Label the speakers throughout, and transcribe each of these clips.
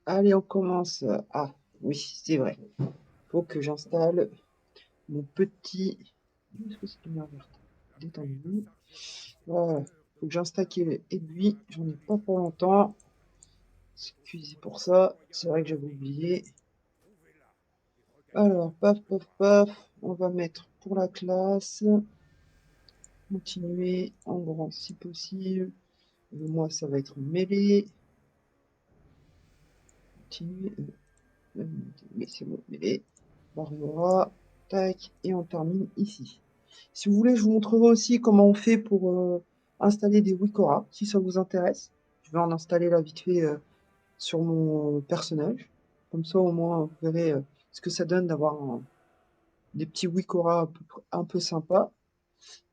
Speaker 1: Allez, on commence. Ah, oui, c'est vrai. Faut que j'installe mon petit... Est-ce que c'est lumière verte? Détendez-vous. Voilà. Faut que j'installe aiguille. J'en ai pas pour longtemps. Excusez pour ça. C'est vrai que j'avais oublié. Alors, paf, paf, paf. On va mettre pour la classe. Continuer en grand si possible. Moi, ça va être mêlée. Continuer. Mais c'est bon, mêlée. Barriera. Tac. Et on termine ici. Si vous voulez, je vous montrerai aussi comment on fait pour installer des Wikora, si ça vous intéresse. Je vais en installer là vite fait sur mon personnage. Comme ça, au moins, vous verrez ce que ça donne d'avoir des petits Wikora un peu sympas.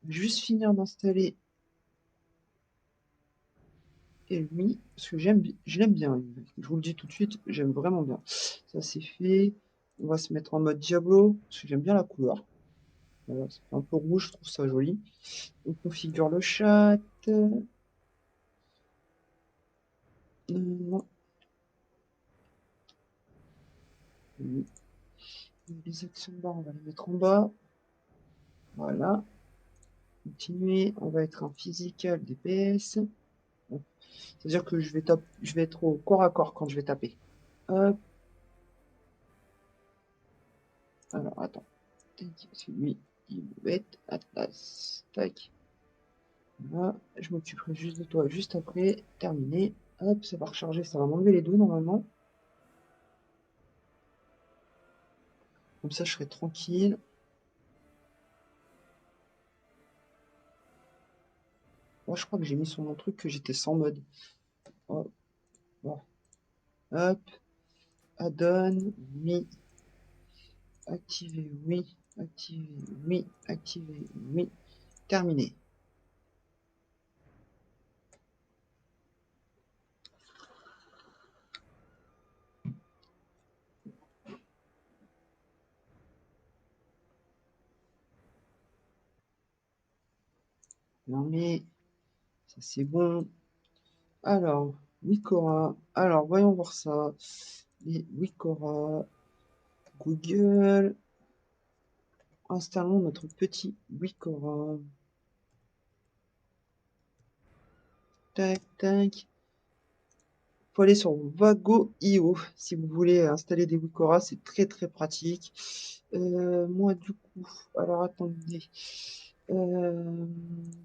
Speaker 1: Juste finir d'installer lui, parce que je l'aime bien. Lui. Je vous le dis tout de suite, j'aime vraiment bien. Ça, c'est fait. On va se mettre en mode Diablo, parce que j'aime bien la couleur. Voilà, c'est un peu rouge, je trouve ça joli. On configure le chat. Non. Les actions barres, on va les mettre en bas. Voilà. Continuer. On va être en physical DPS. Bon. C'est-à-dire que je vais être au corps à corps quand je vais taper. Hop. Alors, attends. Parce que lui, il va être Atlas. Tac. Voilà. Je m'occuperai juste de toi juste après. Terminé. Hop, ça va recharger. Ça va m'enlever les deux normalement. Comme ça, je serai tranquille. Moi, je crois que j'ai mis sur mon truc que j'étais sans mode. Hop. Hop. Add-on. Oui. Activer, oui. Activer, oui. Activer, oui. Terminé. Non mais, ça c'est bon. Alors, Wikora. Alors, voyons voir ça. Les Wikora. Google. Installons notre petit Wikora. Tac, tac. Faut aller sur Vago.io si vous voulez installer des Wikora. C'est très très pratique. Moi, du coup, alors attendez.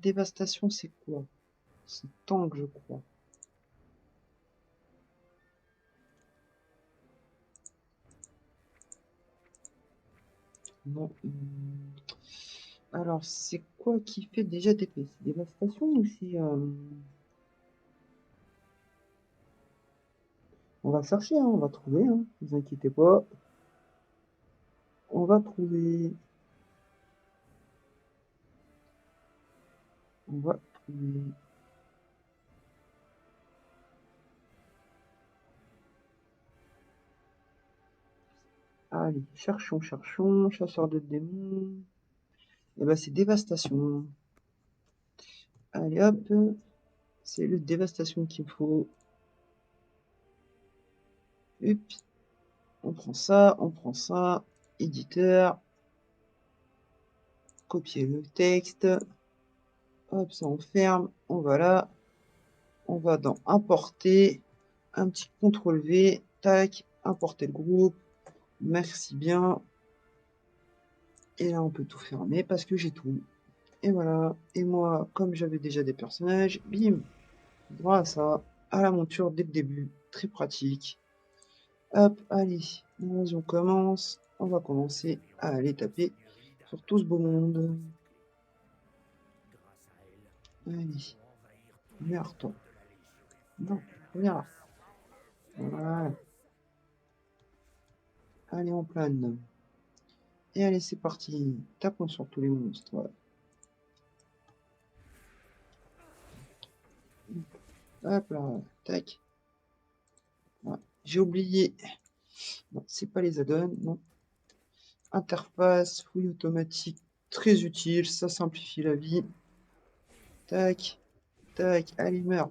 Speaker 1: Dévastation, c'est quoi? C'est Tank, je crois. Non. Alors, c'est quoi qui fait déjà TP? C'est dévastation ou c'est... On va chercher, hein, on va trouver, hein, ne vous inquiétez pas. On va trouver. On va trouver. Allez, cherchons, cherchons. Chasseur de démons. Et ben c'est dévastation. Allez hop. C'est le dévastation qu'il me faut. Hop. On prend ça, on prend ça. Éditeur. Copier le texte. Hop, ça on ferme. On va là. On va dans importer. Un petit CTRL V. Tac. Importer le groupe. Merci bien. Et là, on peut tout fermer parce que j'ai tout. Et voilà. Et moi, comme j'avais déjà des personnages, bim, droit à ça, à la monture dès le début. Très pratique. Hop, allez. Vas-y, on commence. On va commencer à aller taper sur tout ce beau monde. Allez. Meurs-toi. Non, reviens là. Voilà. Allez, on plane. Et allez, c'est parti. Tapons sur tous les monstres. Hop là. Tac. Voilà. J'ai oublié. Non, c'est pas les add-ons. Non. Interface, fouille automatique, très utile. Ça simplifie la vie. Tac. Tac. Allez, meurs.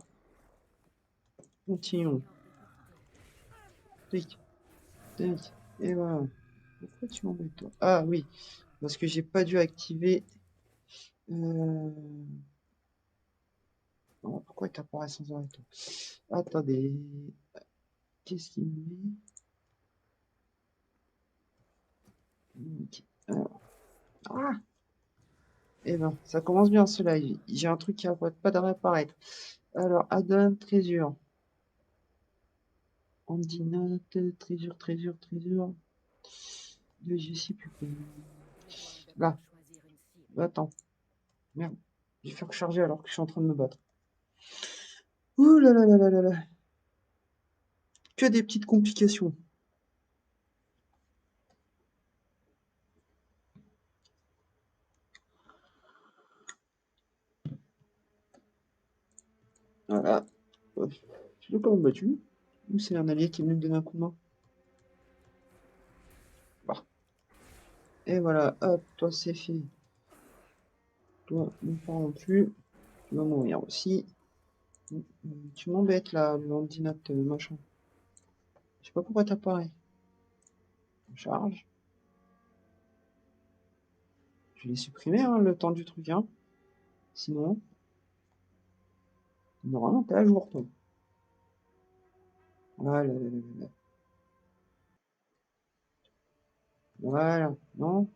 Speaker 1: Continuons. Tac, tac. Et voilà. Pourquoi tu m'embêtes, toi? Ah oui, parce que j'ai pas dû activer. Non, pourquoi il t'apparaît sans arrêt, toi? Attendez. Qu'est-ce qu'il me met? Ok. Alors. Ah! Eh ben, ça commence bien ce live. J'ai un truc qui n'arrête pas de réapparaître. Alors, add-on, trésor. Andy note, trésor. Je sais plus quoi. Là. Attends. Merde. Je vais faire charger alors que je suis en train de me battre. Ouh là là là là là là. Que des petites complications. Voilà. Je l'ai quand même battu. Ou c'est un allié qui est venu me donner un coup de main. Bah. Et voilà. Hop, toi c'est fait. Toi, ne parlons plus. Tu vas mourir aussi. Tu m'embêtes là, le handinote machin. Je sais pas pourquoi t'apparais. Charge. Je l'ai supprimé hein, le temps du truc. Hein. Sinon, normalement t'es à jour toi. Voilà. Voilà. Non.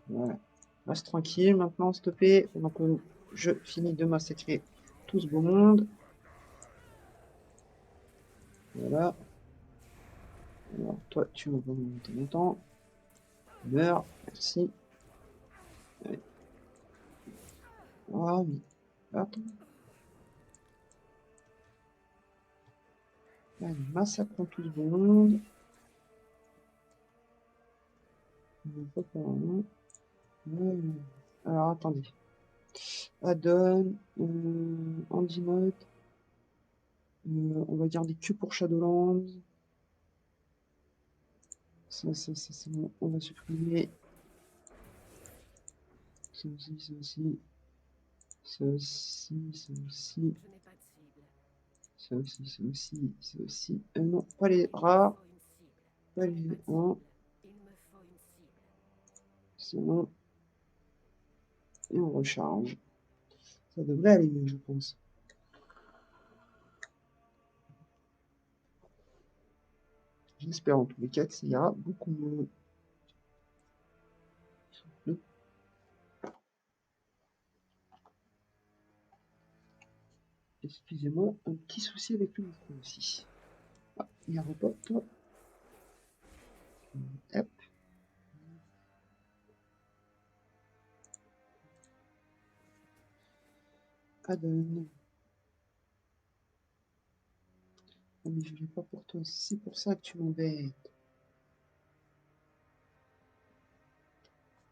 Speaker 1: Voilà. Reste tranquille maintenant, stoppé. Pendant que je finis de massacrer tout ce beau monde. Voilà. Alors toi, tu vas pas monter longtemps. Meurs. Merci. Allez. Ah oui. Attends. Allez, massacrons tout ce beau monde. Pas pour un moment. Alors attendez. Add-on, Handy Mode, on va garder que pour Shadowlands. Ça, c'est bon. On va supprimer. Ça aussi. Ça aussi. Ça aussi. Ça aussi. Ça aussi. Ça aussi. Non, pas les rares. Pas les 1. C'est bon. Et on recharge. Ça devrait aller mieux, je pense. J'espère en tous les cas que ça ira beaucoup mieux. Excusez-moi, un petit souci avec le micro aussi. Ah, il repote. Hop. Add-on. Ah, mais je l'ai pas pour toi, c'est pour ça que tu m'embêtes.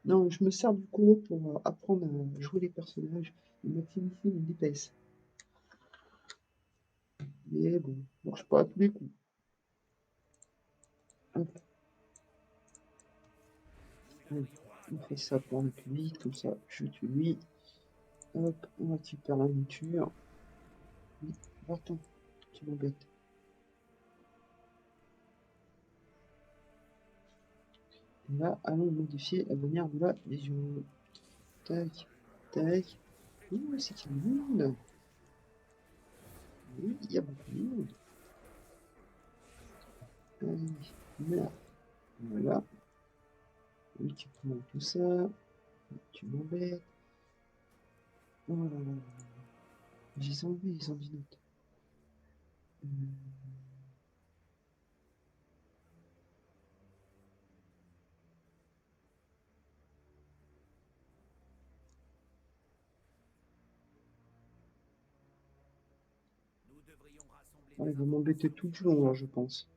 Speaker 1: Non, je me sers du Kuro pour apprendre à jouer les personnages et maximiser mes DPS. Mais bon, ça marche pas à tous les coups. Hop. Allez, on fait ça pour aller plus vite, comme ça je tue lui. Hop, on récupère la monture. Oui, va-t'en, tu m'embêtes. Et là, allons modifier la manière de la légion. Tac, tac. Ouh, c'est qu'il y a du monde. Oui, il y a beaucoup de monde. Allez, là, voilà. Oui, tu prends tout ça. Tu m'embêtes. Oh là là. J'ai enlevé les ambinotes. Ah, il va m'embêter tout du long, là, je pense.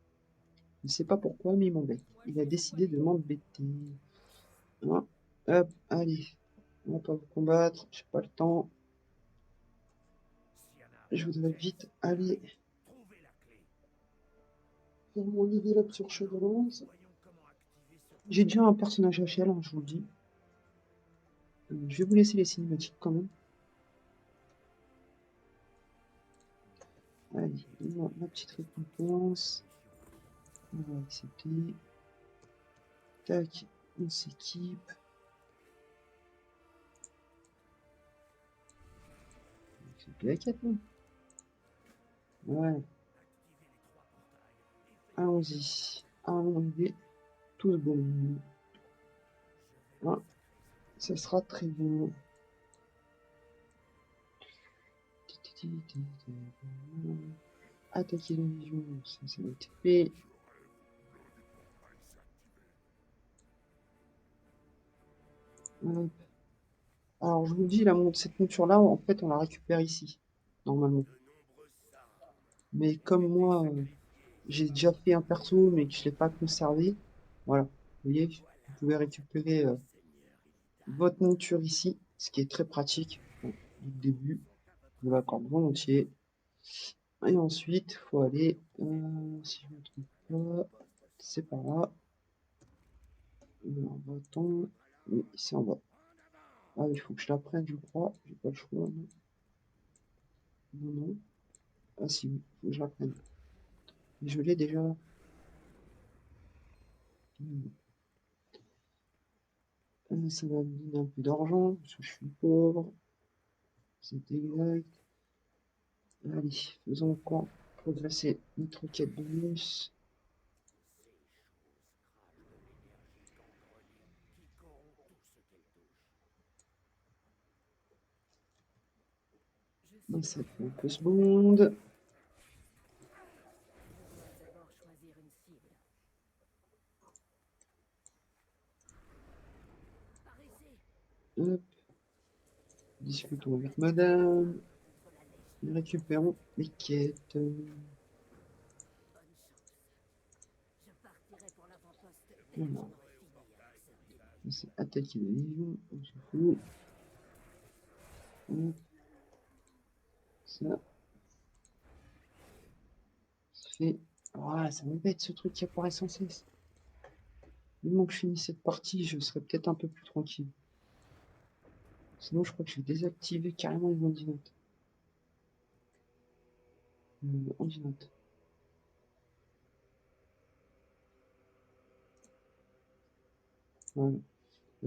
Speaker 1: Je ne sais pas pourquoi, mais il m'embête. Il a décidé de m'embêter. Hein. Hop, allez. On va pas vous combattre. J'ai pas le temps. Je voudrais vite aller faire mon level up sur Shadowlands. J'ai déjà un personnage HL, hein, je vous le dis. Je vais vous laisser les cinématiques quand même. Allez, donne-moi ma petite récompense. On va accepter. Tac, on s'équipe. C'est plus la quête, non? Ouais. Allons-y. Allons-y. Tous bon. Ah, ça sera très bon. Attaquer la vision, ça va être fait. Hop. Alors, je vous dis, cette monture-là, en fait, on la récupère ici, normalement. Mais comme moi, j'ai déjà fait un perso, mais que je ne l'ai pas conservé, voilà. Vous voyez, vous pouvez récupérer votre monture ici, ce qui est très pratique. Bon, du début, je vous l'accorde volontiers. Et ensuite, il faut aller, si je ne me trompe pas, c'est par là. Alors, va-t-on? Oui, c'est en bas. Ah, il faut que je la prenne, je crois. J'ai pas le choix. Non, non, non. Ah, si, oui, faut que je la prenne. Mais je l'ai déjà. Ça va me donner un peu d'argent, parce que je suis pauvre. C'est exact. Allez, faisons encore progresser notre quête bonus. Ça fait un peu ce monde. Hop. Discutons avec madame. Récupérons les quêtes. Voilà. C'est attaquer la légion, on s'en fout. Hop. Ça. C'est fait. Ah, ça m'embête ce truc qui apparaît sans cesse. Du moment que je finis cette partie, je serai peut-être un peu plus tranquille. Sinon, je crois que je vais désactiver carrément les ondinotes. Ondinote. Voilà.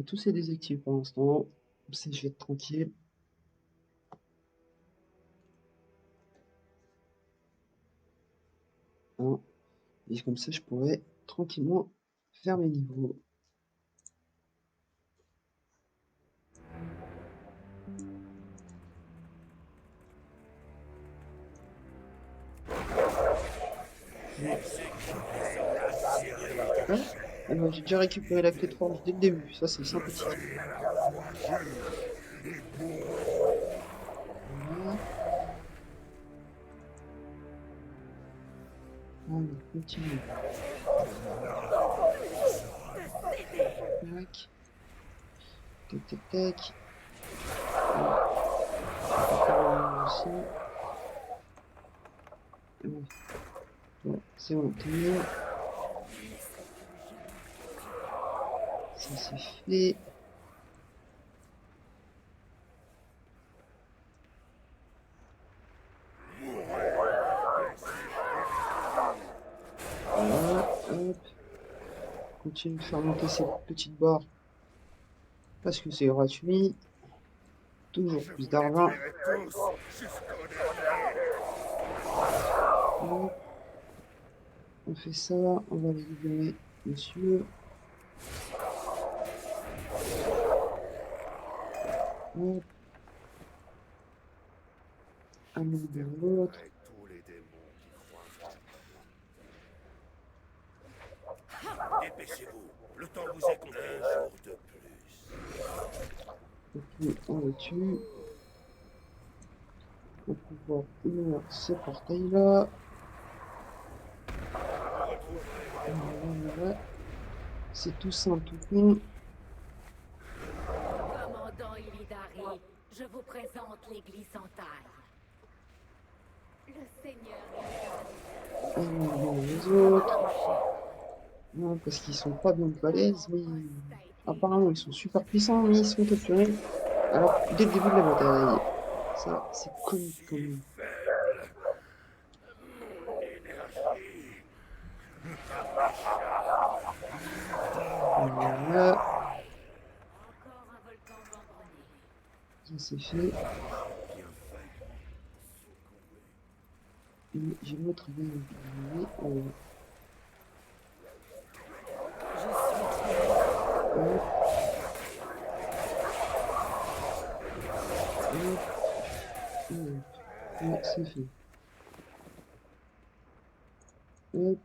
Speaker 1: Tout c'est désactivé pour l'instant. Comme ça, je vais être tranquille. Hein. Et comme ça, je pourrais tranquillement faire mes niveaux. Hein, alors, j'ai déjà récupéré la clé de forge dès le début. Ça, c'est sympathique. Voilà. Allez, continue. Tac. Tac, tac, tac. Aussi. Ouais, c'est bon, terminé. Ça c'est fait. Voilà, hop. Continue de faire monter cette petite barre. Parce que c'est gratuit. Toujours plus d'argent. On fait ça, on va les libérer, monsieur. Hop. Un libère l'autre.
Speaker 2: Dépêchez-vous, le temps vous est compté. Un jour de plus.
Speaker 1: Et puis on le tue. On va pouvoir ouvrir ce portail-là. Voilà. C'est tout simple, tout con.
Speaker 3: Commandant Illidari, je vous présente l'église en taille. Le Seigneur
Speaker 1: Et les autres. Non, parce qu'ils sont pas bien balèzes, mais apparemment ils sont super puissants, mais ils sont capturés. Alors, dès le début de la bataille. Ça, c'est comique quand même. c'est fait. Et j'ai mon travail oublié. Ouais, c'est fait. Hop.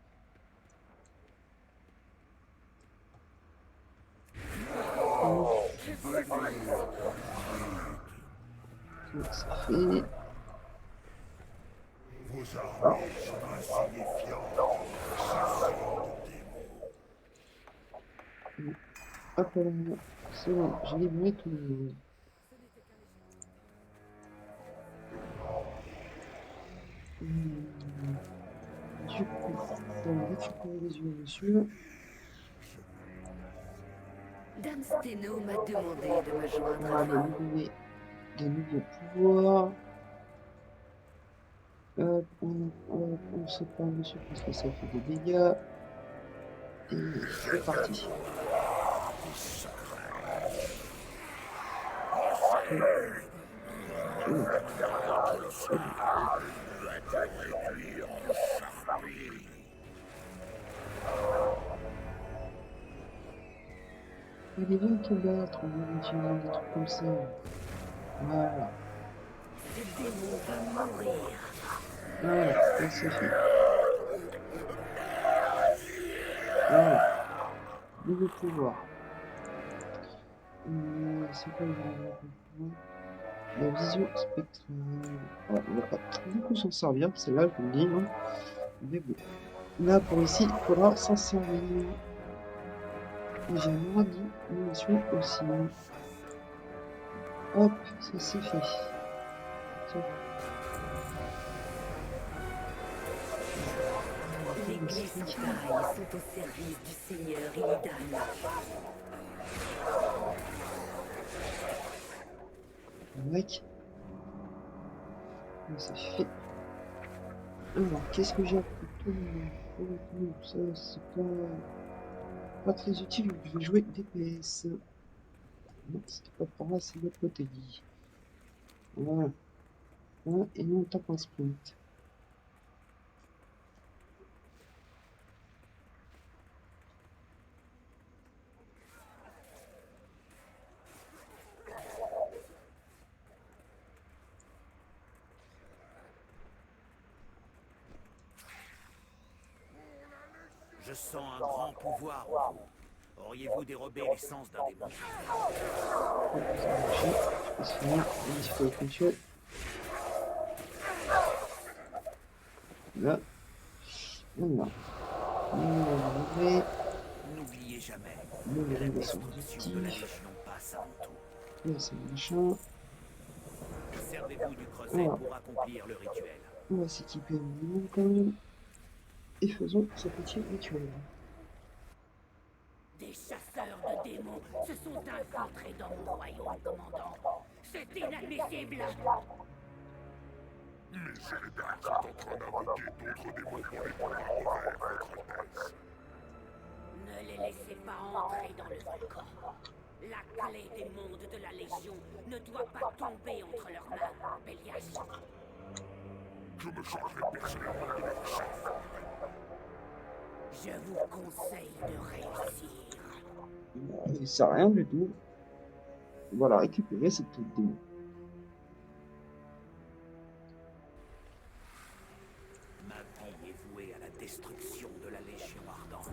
Speaker 1: C'est fait.
Speaker 2: Vos armes sont insignifiantes.
Speaker 1: Hop là. C'est bon, j'ai libéré tout le monde. Du coup, on va récupérer les yeux, monsieur.
Speaker 4: Dame Steno m'a demandé de me joindre
Speaker 1: On
Speaker 4: à
Speaker 1: va
Speaker 4: vous.
Speaker 1: libérer des nouveaux pouvoirs. Hop, on se prend dessus parce que ça fait des dégâts. Et c'est parti. Allez, viens te battre, on va utiliser des trucs comme ça. Voilà.
Speaker 4: Ce démon va mourir.
Speaker 1: Voilà, ça c'est fait. Voilà. Nouveau pouvoir. C'est quoi le nouveau pouvoir? La vision spectrale. Ah, on va pas beaucoup s'en servir, celle-là, je vous le dis. Hein. Mais bon. Là, pour ici, il faudra s'en servir. Et j'ai moins d'immunation aussi. Hop, ça c'est fait. Tiens.
Speaker 4: Les Glissantailles sont au service du Seigneur Illidan.
Speaker 1: Mec. C'est fait. Alors, qu'est-ce que j'ai appris ça, c'est pas très utile, je vais jouer DPS. Non, c'était pas par là, c'est de l'autre côté. Voilà. Voilà, et nous on tape un sprint.
Speaker 2: Je sens un grand pouvoir en vous. Auriez-vous dérobé l'essence d'un démon?
Speaker 1: Ouais, ça a marché. Je peux se finir. Il faut fonctionner. Là. Voilà.
Speaker 2: N'oubliez jamais,
Speaker 1: Le
Speaker 2: la
Speaker 1: réveil sur
Speaker 2: destruction de la
Speaker 1: l'objectif.
Speaker 2: Légion passe avant tout.
Speaker 1: Là, c'est machin.
Speaker 2: Servez-vous du creuset
Speaker 1: Voilà.
Speaker 2: pour accomplir le rituel.
Speaker 1: On va s'équiper un minimum quand même. Et faisons ce petit rituel.
Speaker 3: Des chasseurs de démons se sont infiltrés dans mon royaume, commandant. C'est inadmissible.
Speaker 2: Les Eredar sont en train d'invoquer d'autres démons pour les prendre à revers, votre Altesse.
Speaker 3: Ne les laissez pas entrer dans le volcan. La clé des mondes de la Légion ne doit pas tomber entre leurs mains, Bélias.
Speaker 2: Je me chargerai personnellement de leur chef.
Speaker 3: Je vous conseille de réussir.
Speaker 1: Il sert à rien du tout. Voilà, récupérer cette petite démon.
Speaker 2: Ma vie est vouée à la destruction de la Légion ardente.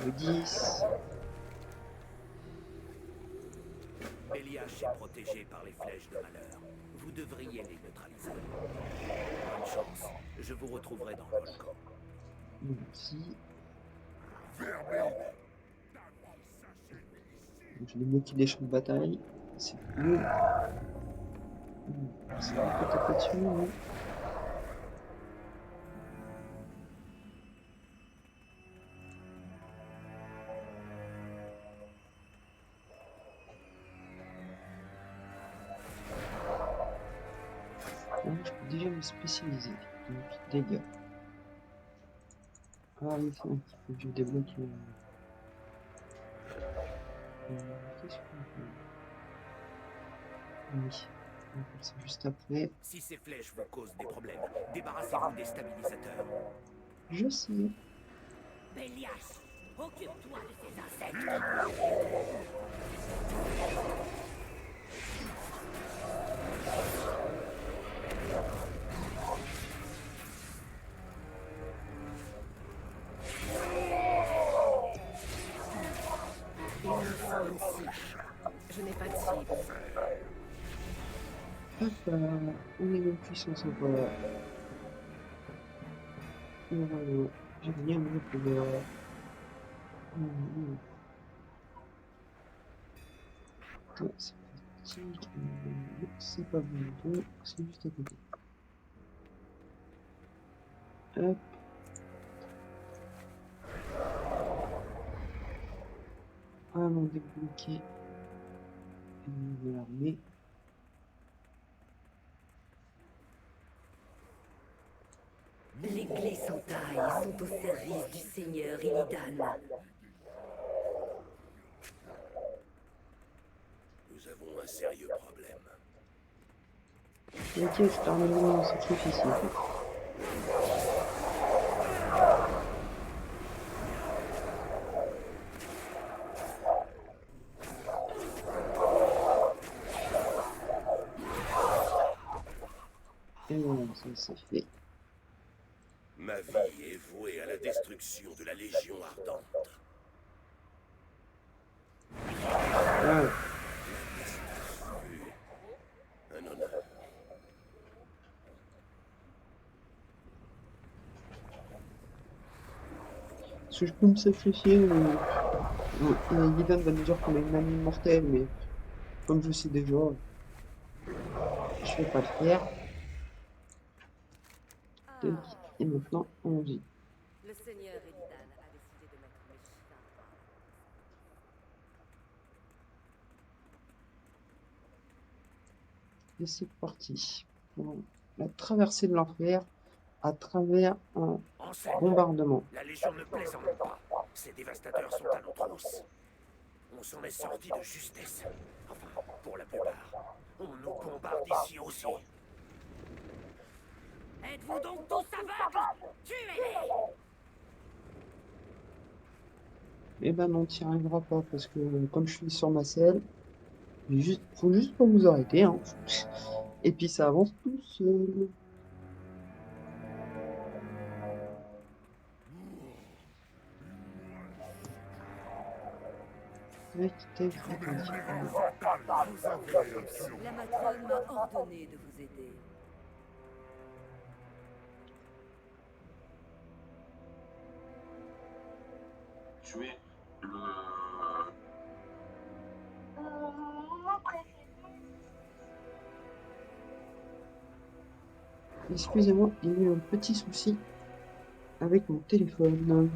Speaker 1: Le 10.
Speaker 2: Bélias est protégé par les flèches de malheur. Vous devriez les neutraliser. Bonne chance. Je vous retrouverai dans le volcan.
Speaker 1: Merci. Je l'ai bloqué les champs de bataille. C'est cool. C'est peut-être pas dessus, non? Je peux déjà me spécialiser. Donc, dégâts. Ah oui, il faut que je débloque le... Qu'est-ce qu'on peut... Oui. On va faire ça juste après.
Speaker 2: Si ces flèches vous causent des problèmes, débarrassez-vous des stabilisateurs.
Speaker 1: Je sais.
Speaker 3: Bélias, occupe-toi de ces insectes.
Speaker 4: Il me faut une cible. Je n'ai pas de cible.
Speaker 1: Hop, on est même puissance encore. Voilà. J'ai gagné un nouveau pouvoir. Ça, c'est pratique. C'est pas bon, c'est juste à côté. Hop. Allons débloquer l'armée.
Speaker 4: Les clés sans taille sont au service du seigneur Illidan.
Speaker 2: Nous avons un sérieux problème.
Speaker 1: Ok, c'est terminé mon sacrifice. Et voilà, ça c'est fait.
Speaker 2: Ma vie est vouée à la destruction de la Légion Ardente.
Speaker 1: Ah,
Speaker 2: Un honneur.
Speaker 1: est-ce que je peux me sacrifier ou... Yidan va nous dire qu'on a une âme immortelle, mais comme je sais déjà, je vais pas le faire. Tac. Et maintenant, on vit.
Speaker 4: Le seigneur Illidan a décidé de mettre mes chiens à la
Speaker 1: Et c'est parti. Pour la traversée de l'enfer à travers un
Speaker 2: Enseigne.
Speaker 1: bombardement.
Speaker 2: La Légion ne plaisante pas. Ces dévastateurs sont à nos trousses. On s'en est sorti de justesse. Enfin, pour la plupart. On nous bombarde ici aussi.
Speaker 3: Êtes-vous donc tous aveugles? Tuez-les!
Speaker 1: Eh ben non, t'y arriveras pas parce que comme je suis sur ma selle, faut juste pas vous arrêter, hein. Et puis ça avance tout seul. Tac, tac, tac.
Speaker 4: La matrone m'a ordonné de vous aider.
Speaker 5: Tuer le...
Speaker 1: Excusez-moi, il y a eu un petit souci avec mon téléphone.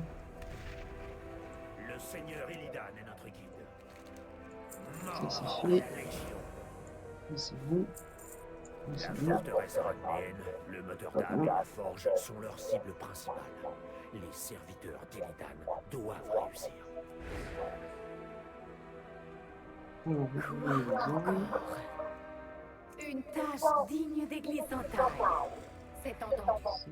Speaker 2: Le seigneur Illidan est notre guide.
Speaker 1: Ça c'est
Speaker 2: Mort
Speaker 1: fait.
Speaker 2: à la Légion.
Speaker 1: C'est bon. C'est
Speaker 2: La
Speaker 1: bon.
Speaker 2: forteresse arachnéenne, le moteur d'âme et la forge sont leurs cibles principales. Les serviteurs d'Illidan doivent réussir.
Speaker 1: Alors, on va les armes.
Speaker 3: Une tâche digne d'église sans taille. C'est entendu.
Speaker 1: Ça,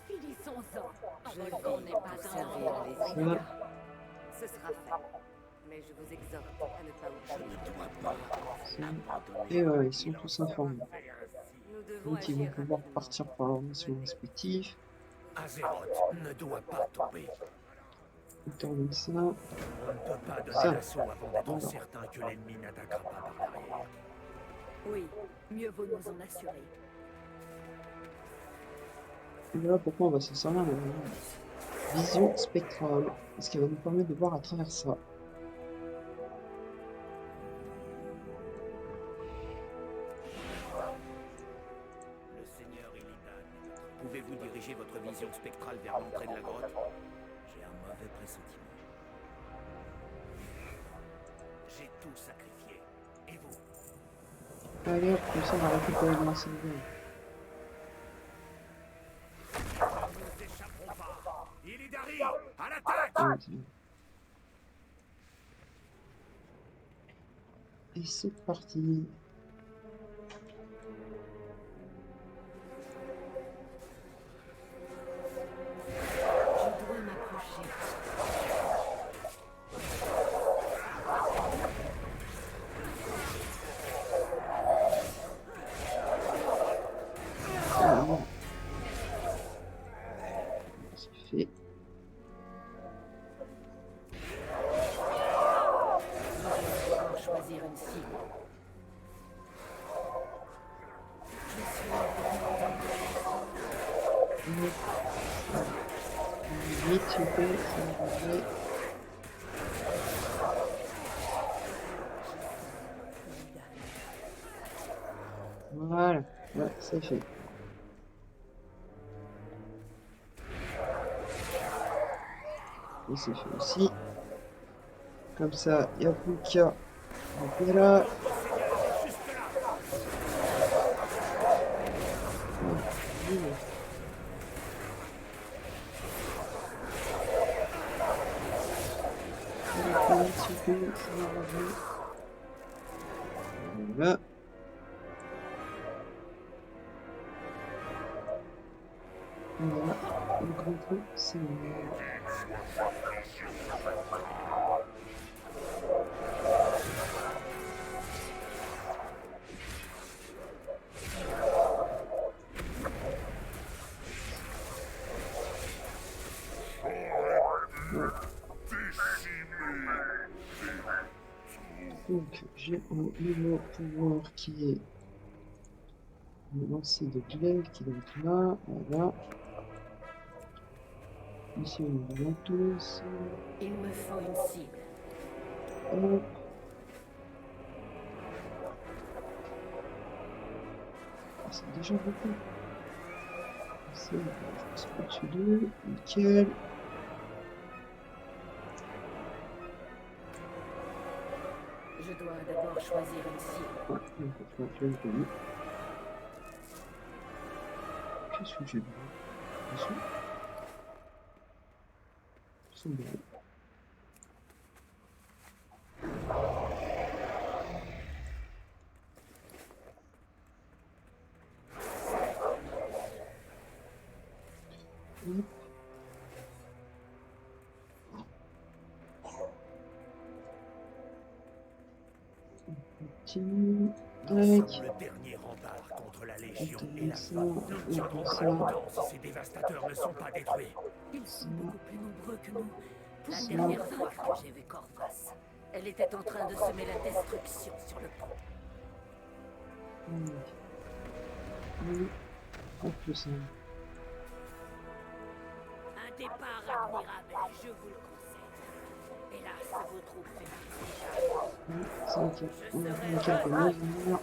Speaker 3: Finissons-en.
Speaker 4: Je
Speaker 3: On
Speaker 4: vis
Speaker 3: n'est
Speaker 4: pour
Speaker 3: pas
Speaker 4: servir
Speaker 3: en
Speaker 4: les
Speaker 1: ça.
Speaker 4: Illidan. Ce sera fait. Mais je vous exhorte à ne pas
Speaker 2: Je
Speaker 4: oublier.
Speaker 2: ne dois pas
Speaker 1: Ça.
Speaker 2: abandonner.
Speaker 1: Et ouais, ils sont tous informés.
Speaker 4: Nous devons
Speaker 1: Donc ils vont
Speaker 4: agir
Speaker 1: pouvoir
Speaker 4: rapidement.
Speaker 1: partir par leurs missions respectives.
Speaker 2: Azeroth ne doit pas tomber.
Speaker 1: On termine ça.
Speaker 2: On ne peut pas donner
Speaker 1: Ça.
Speaker 2: l'assaut avant d'être
Speaker 1: Voilà.
Speaker 2: certain que l'ennemi n'attaquera pas par l'arrière.
Speaker 3: Oui, mieux vaut nous en assurer.
Speaker 1: Et voilà pourquoi on va se servir de la vision spectrale. Parce qu'elle va nous permettre de voir à travers ça.
Speaker 2: Le seigneur Illidan, pouvez-vous diriger votre vision spectrale vers l'entrée de la grotte? J'ai un mauvais pressentiment. J'ai tout sacrifié. Et vous?
Speaker 1: Allez hop, comme ça on va récupérer le lancer de
Speaker 2: Nous ne échapperons pas. Illidari, à l'attaque!
Speaker 1: verre. Et c'est parti.
Speaker 4: Je dois m'approcher.
Speaker 1: Ah, bon. C'est fait.
Speaker 4: Je dois choisir une cible. Je suis
Speaker 1: Vite, s'il vous plaît, ça va arriver. Voilà, ouais, c'est fait. Et c'est fait aussi. Comme ça, il n'y a plus qu'à. Voilà. Voilà. Voilà. Le grand coup, c'est donc j'ai un nouveau pouvoir qui est le lancer de glaive qui doit être là, voilà. Ici on a l'entos.
Speaker 4: Il me faut une cible.
Speaker 1: Hop. Ah, c'est déjà beaucoup. C'est au-dessus d'eux, nickel.
Speaker 4: Je dois d'abord choisir une cible.
Speaker 1: Ouais, donc on va faire le pays. Qu'est-ce que j'ai là? Ils sont bons. Hop. Continue.
Speaker 2: Nous
Speaker 1: Tac.
Speaker 2: sommes le dernier rempart contre la Légion et la
Speaker 1: Ça,
Speaker 2: Nous ne tiendrons pas
Speaker 1: ça.
Speaker 2: longtemps si ces dévastateurs ne sont pas détruits.
Speaker 4: Ils sont beaucoup plus nombreux que nous. La
Speaker 1: Ça.
Speaker 4: dernière fois que j'ai vu Corvas, elle était en train de semer la destruction sur le pont.
Speaker 1: Oui. Oui. Hop, ça.
Speaker 3: Un départ admirable, je vous le conseille. Hélas, vos troupes faiblissent déjà.
Speaker 1: Oui, c'est ok.
Speaker 3: Je
Speaker 1: On a
Speaker 3: serai
Speaker 1: fait quelques
Speaker 3: heureux,
Speaker 1: mesures.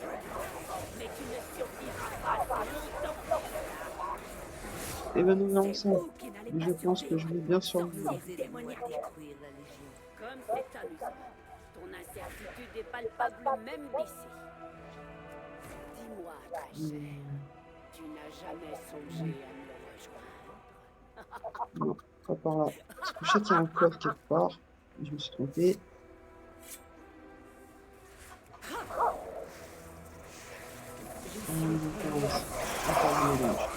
Speaker 3: mais tu ne survivras pas si longtemps.
Speaker 1: Et ben nous verrons
Speaker 3: C'est
Speaker 1: ça.
Speaker 3: vous qui n'allez
Speaker 1: Mais
Speaker 3: pas
Speaker 1: je pense que je
Speaker 3: survivre.
Speaker 1: vais bien survivre.
Speaker 3: Sortez témoignages.
Speaker 4: Détruire la Légion.
Speaker 3: Comme c'est amusant. Ton incertitude est palpable même d'ici. Dis-moi, très cher, tu n'as jamais songé à me rejoindre.
Speaker 1: Non, pas par là. Parce que je sais qu'il y a un coffre quelque part. Je me suis trompé. Encore un mélange.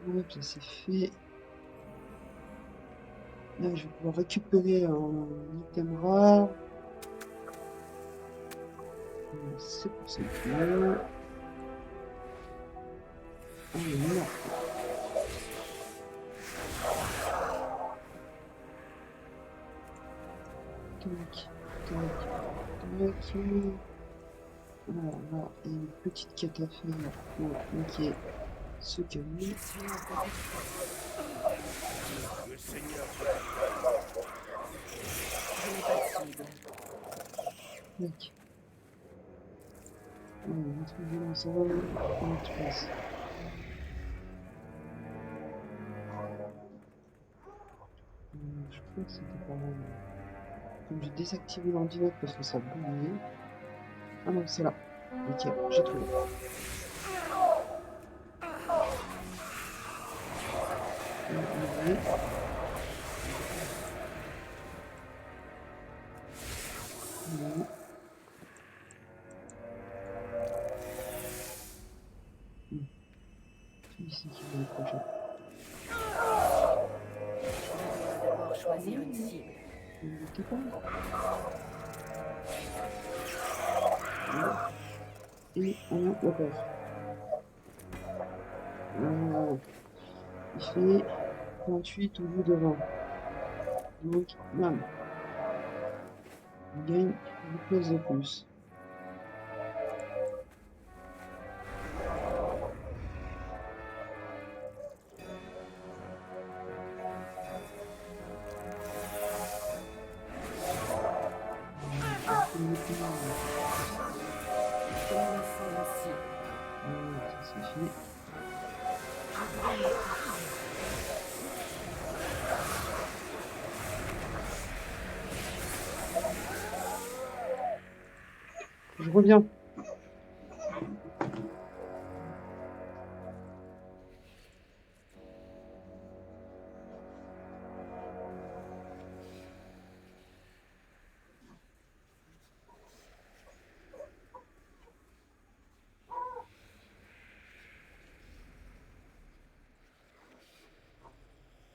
Speaker 1: Hop, ça c'est fait. Là, je vais pouvoir récupérer un item rare. C'est pour ça que ah, il est mort. Tac, tac, tac. Alors là, il y a une petite quête à faire pour niquer ce camion.
Speaker 2: Le Seigneur
Speaker 4: Je n'ai pas de cible.
Speaker 1: Tac. Un truc violent, ça va, comment tu passes? Je crois que c'était pas mal. Donc j'ai désactivé l'ordinateur parce que ça bouillait. Ah non, c'est là. Ok, j'ai trouvé. c'est qui va approcher.
Speaker 4: Je dois d'abord choisir une cible.
Speaker 1: T'es pas là. Voilà. Et on a d'accord. Il fait 28 au lieu de 20. Donc, bam. Il gagne une place de plus.
Speaker 4: Comme une forme cible.
Speaker 1: Ça c'est fait. Je reviens.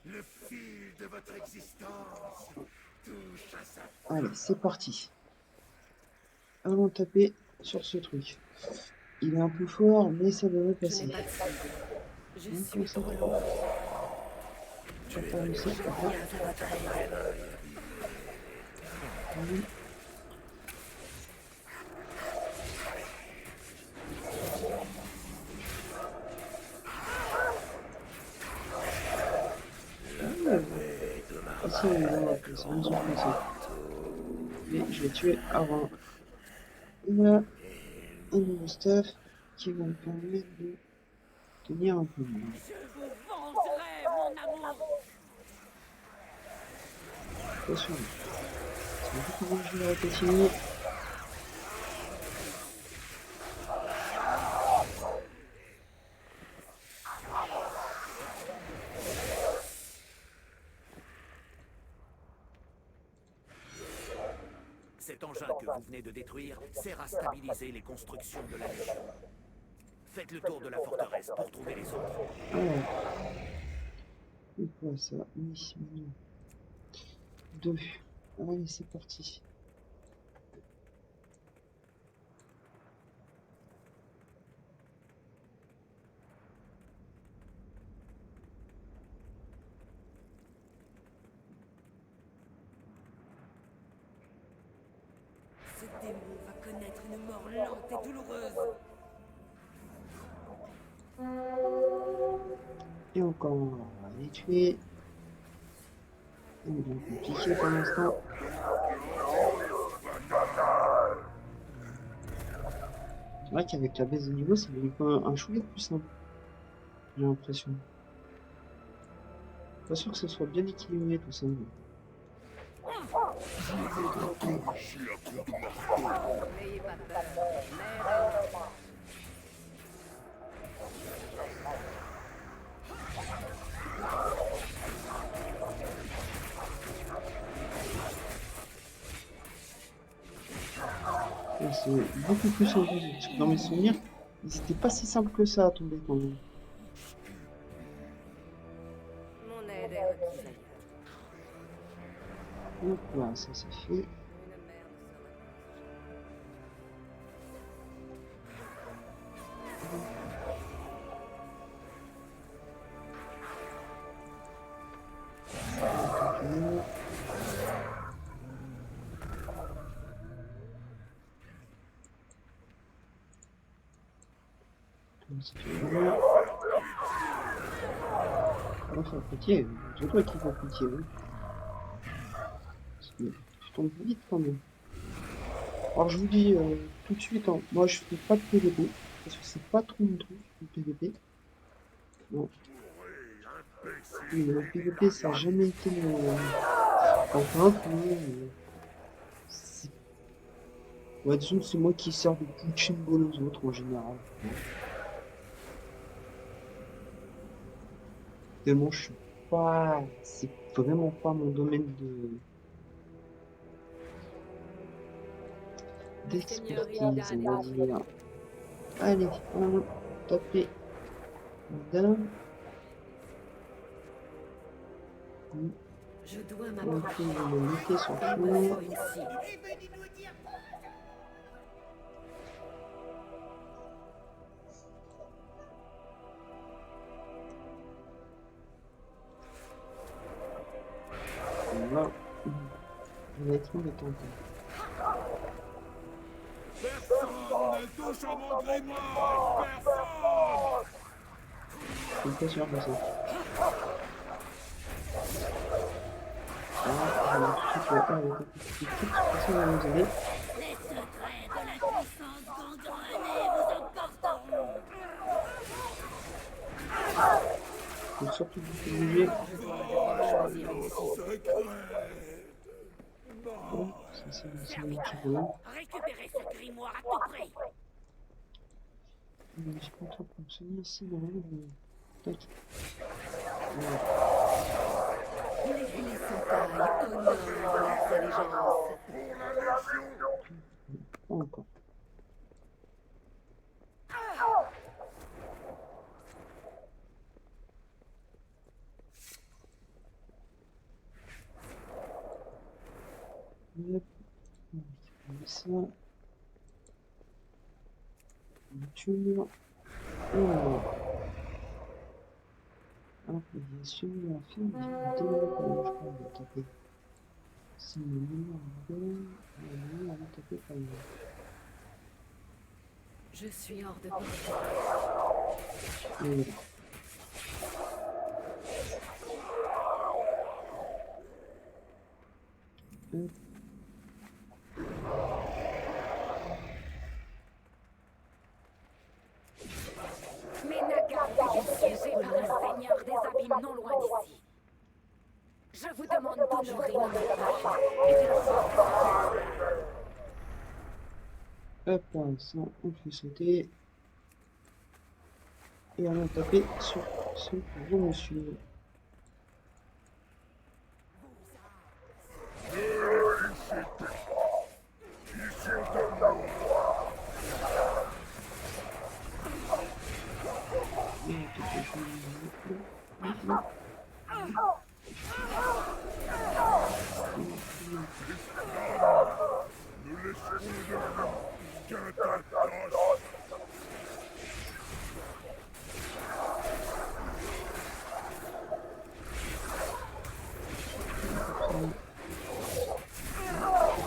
Speaker 2: Le fil de votre existence touche à sa
Speaker 1: Allez, c'est parti. Allons taper sur ce truc. Il est un peu fort, mais ça devrait
Speaker 4: Je
Speaker 1: passer.
Speaker 4: n'ai pas de cible. Je
Speaker 1: Donc,
Speaker 4: suis
Speaker 1: ça
Speaker 4: trop
Speaker 1: va.
Speaker 4: loin.
Speaker 1: Ça part aussi.
Speaker 4: Je viens à votre aide.
Speaker 1: Oui. Ici, on est dans la place, on est placé. Mais je vais tuer avant. Et voilà, un nouveau stuff qui va me permettre de tenir un peu mieux.
Speaker 3: Je vous vengerai, mon amour.
Speaker 1: Attention. C'est beaucoup comment je vais continuer.
Speaker 2: Cet engin que vous venez de détruire sert à stabiliser les constructions de la Légion. Faites le tour de la forteresse pour trouver les autres.
Speaker 1: Alors. C'est quoi ça? Oui, mais non. 2. Allez, c'est parti.
Speaker 4: Ce démon va connaître une mort lente et douloureuse.
Speaker 1: Et encore, on va les tuer. C'est bien compliqué pour l'instant. C'est vrai qu'avec la baisse de niveau, c'est devenu un chouïa plus simple. J'ai l'impression. Pas sûr que ce soit bien équilibré tout ça. Mais...
Speaker 3: N'ayez pas peur.
Speaker 1: Ouais, c'est beaucoup plus simple. Parce que dans mes souvenirs, c'était pas si simple que ça à tomber quand même.
Speaker 4: Mon aide est requise ailleurs.
Speaker 1: Donc voilà, ça c'est fait.
Speaker 4: Une merde
Speaker 1: On va faire pitié, c'est toi qui fais pitié. Hein. Parce que tu tombes vite quand même. Alors je vous dis tout de suite, hein, moi je fais pas de PVP, parce que c'est pas trop mon truc, le PVP. Non. Oui, le PVP ça a jamais été mon... Enfin, c'est... Ouais, disons que c'est moi qui sers de punching ball aux autres en général. Tellement je suis pas... C'est vraiment pas mon domaine de... d'expertise, on va dire. Allez, on va taper Madame.
Speaker 4: Je dois
Speaker 1: Ok,
Speaker 4: m'approcher.
Speaker 1: on va monter son
Speaker 4: Il me
Speaker 1: chemin.
Speaker 4: faut une cible.
Speaker 1: Là, on va être embêtant.
Speaker 2: Personne ne touche à mon grimoire! Personne!
Speaker 1: Je suis pas sûr de ça. Ah, je vais tout de suite le A avec un petit truc, personne ne va nous aider.
Speaker 3: Les secrets de la puissance gangrenée vous emporteront.
Speaker 1: Faut surtout pas bouger.
Speaker 4: Je dois d'abord choisir une cible.
Speaker 1: Oh, ça marche bien.
Speaker 3: Récupérez ce grimoire à tout prix.
Speaker 1: Je peux trop fonctionner ici, dans le tac.
Speaker 4: Les Glissantailles honorent leurs allégeances.
Speaker 1: Pas encore. Hop. On fait ça. Voiture. Oh. Alors, il y a celui à film, j'ai un développement, je crois, on va taper. C'est le meilleur on va taper par exemple.
Speaker 4: Je suis hors de portée.
Speaker 1: Et voilà. Hop.
Speaker 3: Mais Naga est piégé par un seigneur des abîmes non loin d'ici. Je vous demande d'honorer mon message et de le sauver.
Speaker 1: Hop, pour l'instant, on le fait sauter. Et on va taper sur ce gros monsieur.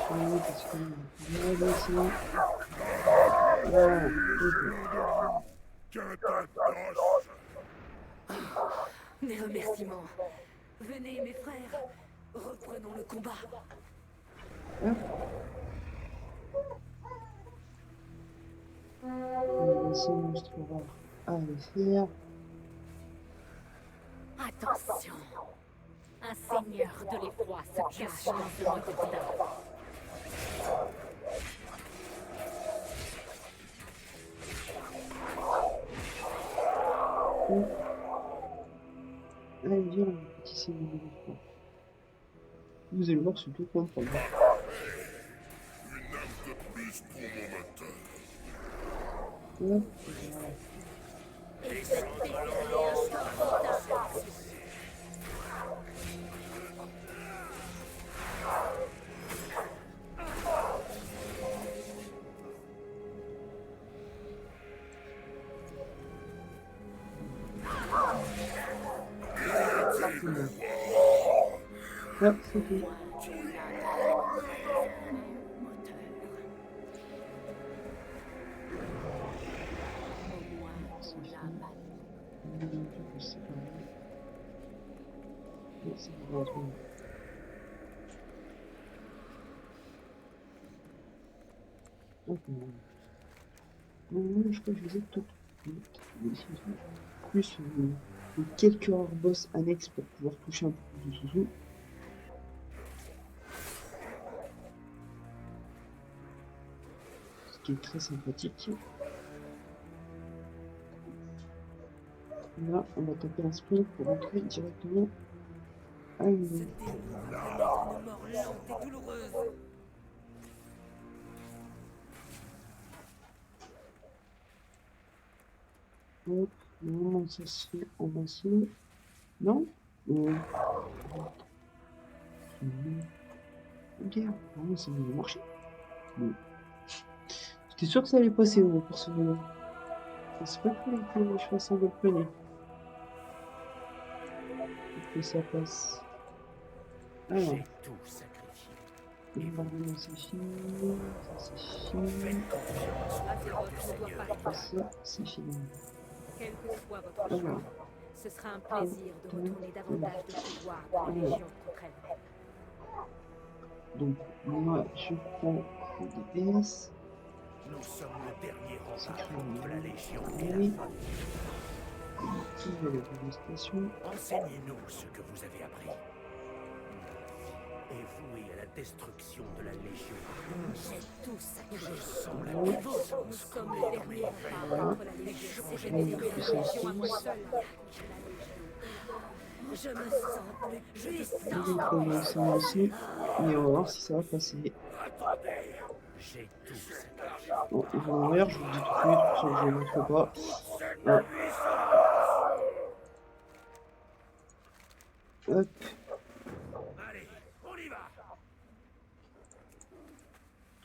Speaker 1: Parce que là, sinon... Voilà,
Speaker 4: Mes remerciements. Venez, mes frères. Reprenons le combat.
Speaker 1: hop. On va laisser le monstre rare à le faire.
Speaker 3: Attention. Un seigneur de l'effroi se cache dans ce redoutable.
Speaker 1: Allez, viens, petit seigneur de l'effroi. Vous allez voir, c'est tout comprendre. Hop, voilà. Hop, c'est tout. C'est pas grave. Ok. Non, je crois que je les ai toutes. Plus quelques hors boss annexes pour pouvoir toucher un peu plus de sous-sous. Ce qui est très sympathique. Là, on va taper un sprint pour rentrer directement à une.
Speaker 4: Ce démon va connaître une mort lente et douloureuse.
Speaker 1: Hop. Non, ça se fait en maçon. Non? Ok, non, ça va marcher. Bon. J'étais sûr que ça allait passer pour ce moment. C'est pas qu'il que je fasse un golpener. Pour que ça passe. Alors,
Speaker 2: J'ai tout sacrifié.
Speaker 1: bombardement c'est fini. Ça c'est fini.
Speaker 2: Faites confiance au plan du
Speaker 3: Azeroth ne doit
Speaker 2: Seigneur
Speaker 3: pas
Speaker 2: Illidan.
Speaker 1: Ça c'est fini.
Speaker 3: Quel que soit votre
Speaker 1: Alors,
Speaker 3: choix, ce sera un plaisir de retourner davantage de pouvoir dans la Légion contre elle.
Speaker 1: donc moi je prends le DPS.
Speaker 2: Nous sommes le dernier
Speaker 1: C'est
Speaker 2: rempart
Speaker 1: très
Speaker 2: contre la
Speaker 1: bien.
Speaker 2: Légion
Speaker 1: Oui.
Speaker 2: et la folie.
Speaker 1: Qui va la dévastation?
Speaker 2: Enseignez-nous ce que vous avez appris. Et voué à la destruction de la Légion.
Speaker 3: J'ai tout sacrifié.
Speaker 2: Je sens la
Speaker 1: Oui.
Speaker 2: puissance
Speaker 3: Nous sommes
Speaker 2: couler
Speaker 3: le
Speaker 2: dans
Speaker 3: dernier
Speaker 2: mes
Speaker 3: rempart
Speaker 2: veines.
Speaker 3: contre la Légion. Si j'ai dédié la Légion à moi seul contre la Légion. Je me sens plus
Speaker 1: Je vais
Speaker 3: puissant.
Speaker 1: commencer aussi. Et on va voir si ça va passer.
Speaker 2: Attendez, j'ai tout sacrifié.
Speaker 1: Bon, ils vont mourir, je vous le dis tout de suite, pour ça que je ne montre pas.
Speaker 2: Cette
Speaker 1: Ah.
Speaker 2: puissance.
Speaker 1: Hop,
Speaker 2: Allez, on y va.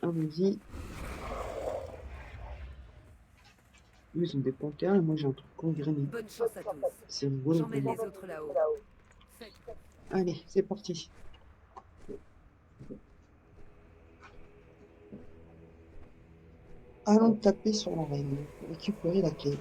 Speaker 1: allons-y. Eux, ils ont des panthères et moi j'ai un truc gangréné.
Speaker 4: Bonne chance à tous.
Speaker 1: C'est rigolo.
Speaker 4: J'emmène
Speaker 1: quand
Speaker 4: les
Speaker 1: même.
Speaker 4: autres là-haut.
Speaker 1: Allez, c'est parti. Allons taper sur l'arène pour récupérer la clé.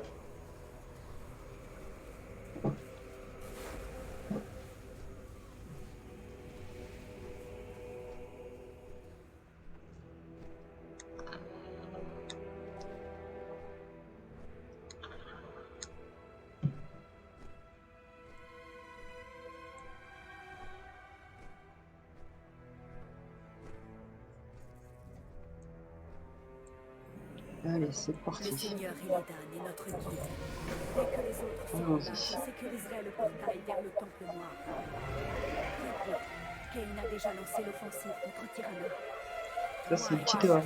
Speaker 1: Allez, c'est
Speaker 4: Le
Speaker 1: parti.
Speaker 4: Seigneur Illidan est notre guide.
Speaker 3: Dès que les autres seront
Speaker 1: Allons-y.
Speaker 3: là, je sécuriserai le portail vers le Temple Noir. Kain a déjà lancé l'offensive contre Tyranna.
Speaker 1: Ça, c'est une petite erreur.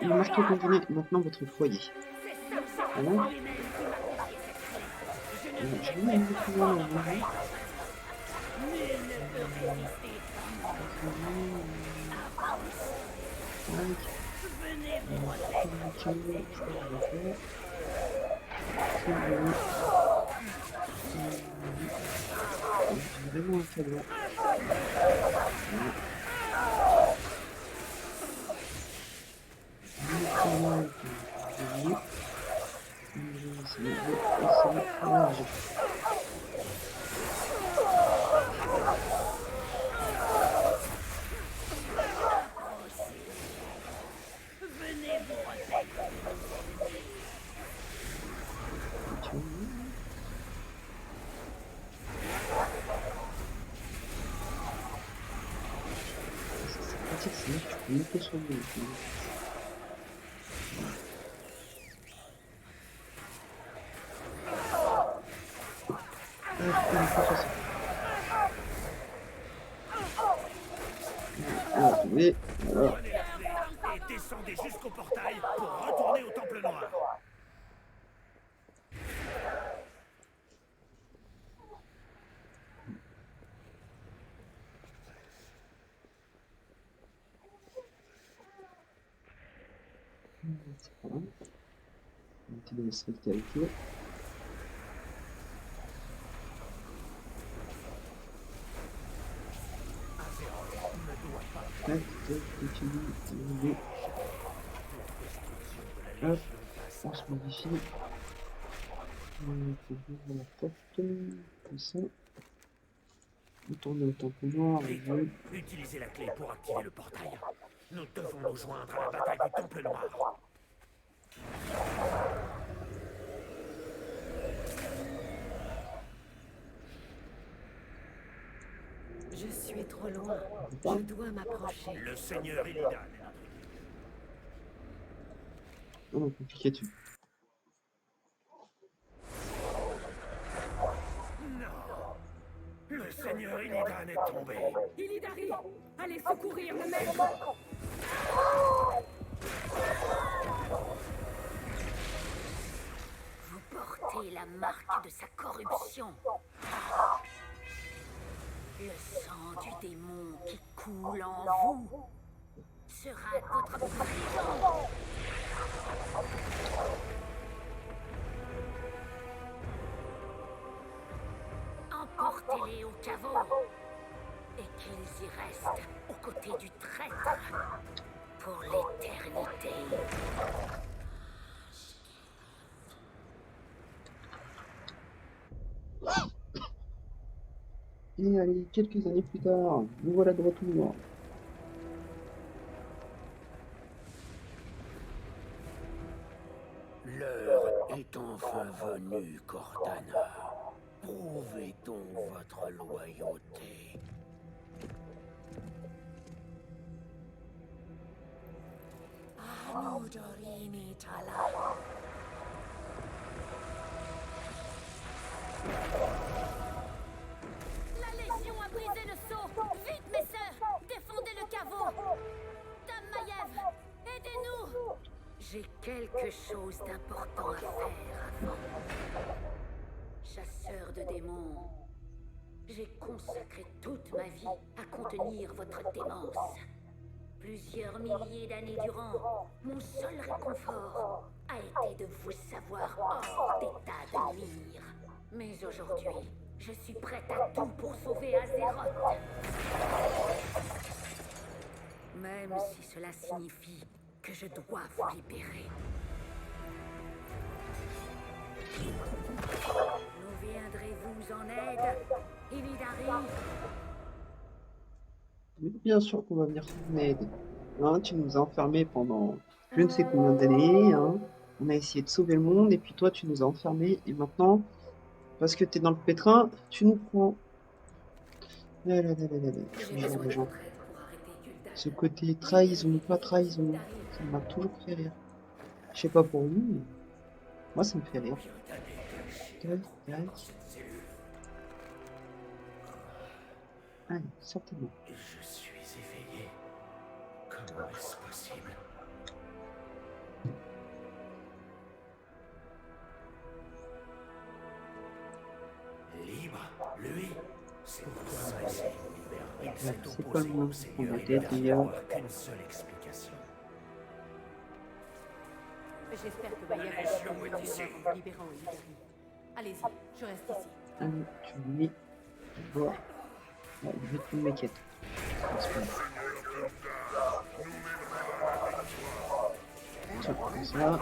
Speaker 1: Le marteau combiné est maintenant votre foyer. Voilà. Je vais aller plus loin là. Vraiment un tableau. C'est pratique, c'est tu peux monter sur le dos. Oui, voilà.
Speaker 2: Prenez la clé et descendez jusqu'au portail pour retourner au Temple Noir.
Speaker 1: C'est pas mal. On te laisse rester avec eux. Tac, tac, continue. Hop, on se modifie. On peut ouvrir la porte, comme ça. On tourne au temple noir,
Speaker 2: Vite,
Speaker 1: on veut.
Speaker 2: utilisez la clé pour activer le portail. Nous devons nous joindre à la bataille du Temple Noir.
Speaker 4: Je suis trop loin.
Speaker 1: Pas.
Speaker 4: Je dois m'approcher.
Speaker 2: Le Seigneur Illidan est notre guide.
Speaker 1: On va cliquer dessus.
Speaker 2: Non. Le Seigneur Illidan est tombé.
Speaker 3: Illidari, allez secourir le maître.
Speaker 4: Vous portez
Speaker 3: sa corruption. Le sang du démon qui coule en vous sera votre prison. Emportez-les au caveau et qu'ils y restent aux côtés du traître pour l'éternité.
Speaker 1: Et allez, quelques années plus tard, nous voilà de retour.
Speaker 2: L'heure est enfin venue, Cortana. Prouvez donc votre loyauté.
Speaker 3: Anudorini Tala. La Légion a brisé le sceau. Vite, mes sœurs, défendez le caveau. Dame Maiev, aidez-nous. J'ai quelque chose d'important à faire avant. Chasseur de démons, j'ai consacré toute ma vie à contenir votre démence. Plusieurs milliers d'années durant, mon seul réconfort a été de vous savoir hors d'état de nuire. Mais aujourd'hui, je suis prête à tout pour sauver Azeroth. Même si cela signifie que je dois vous libérer. Nous viendrez-vous en aide, Illidari?
Speaker 1: Mais bien sûr qu'on va venir en aide. Hein, tu nous as enfermés pendant je ne sais combien d'années. Hein. On a essayé de sauver le monde et puis toi tu nous as enfermés et maintenant, parce que tu es dans le pétrin, tu nous prends. Là, là, là, là, là, là. Je jure les gens. Ce côté trahison, pas trahison, ça m'a toujours fait rire. Je sais pas pour vous, mais moi ça me fait rire. Tac, tac. Allez, certainement.
Speaker 2: Je suis éveillé. Comment est-ce possible? Libre, lui, c'est censé nous libérer. Il s'est
Speaker 1: C'est pas le
Speaker 2: opposé
Speaker 1: moment
Speaker 2: au
Speaker 1: qu'on
Speaker 2: Seigneur
Speaker 1: va
Speaker 2: et il n'a
Speaker 1: d'ailleurs.
Speaker 2: avoir qu'une seule explication.
Speaker 6: J'espère que Maiev va vous en vous libérant, Illidari. Allez-y, je reste ici.
Speaker 1: Allez, tu me mets. Voilà. Là, je vais te mes quêtes. Tiens, comme ça.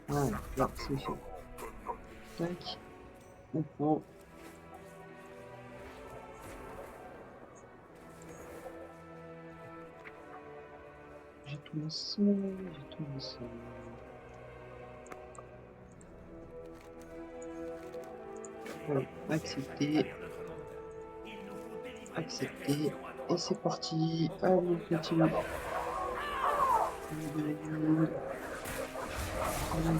Speaker 1: Voilà, là, c'est fait. Tac. On prend. J'ai tout mon sang, j'ai tout mon sang. Voilà, accepter. Accepter. Et c'est parti. Allez, on continue. Libérez-vous. Voilà.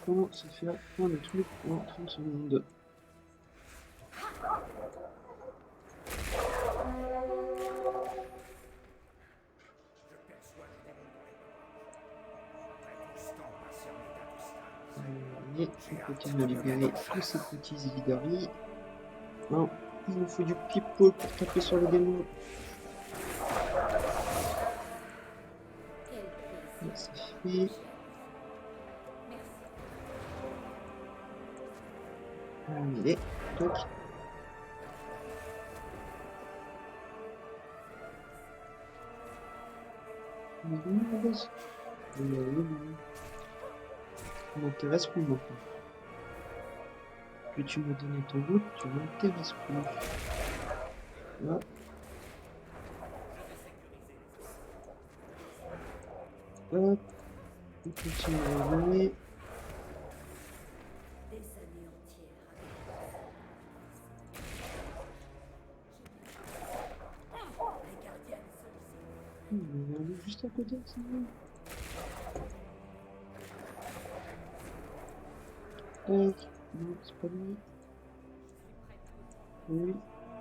Speaker 1: Comment se faire plein de trucs en 30 secondes. Et on continue à libérer tous ces petits Illidari. Non, il nous faut du people pour taper sur les démons.
Speaker 3: Quel plaisir.
Speaker 1: C'est fait. Allez, toc. Tu m'intéresses plus maintenant. Que tu me donnes ton route, tu m'intéresses plus. Là. Hop. On continue à aller.
Speaker 4: Des années entières avec les gardiennes sont ici.
Speaker 1: Il y a un loup juste à côté, c'est bon. Non, c'est pas lui. Oui,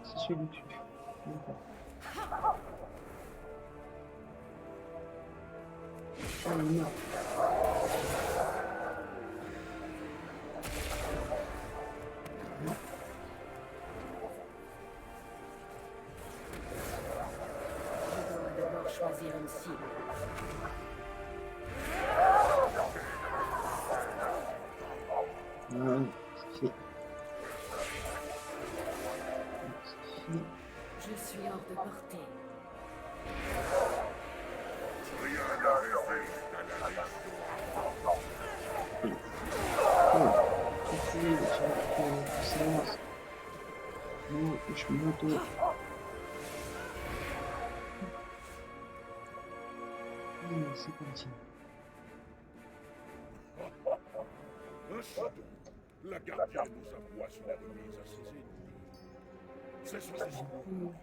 Speaker 1: c'est celui dessus. D'accord. Ah, il est mort.
Speaker 3: Je dois d'abord choisir une cible.
Speaker 1: Voilà, c'est fait. C'est fait.
Speaker 3: Je suis hors de portée.
Speaker 1: Oh, tout est puissance. Non, je monte. C'est parti.
Speaker 7: Ainsi donc, la gardienne nous avoua sur la remise à ses ennemis. C'est son discours.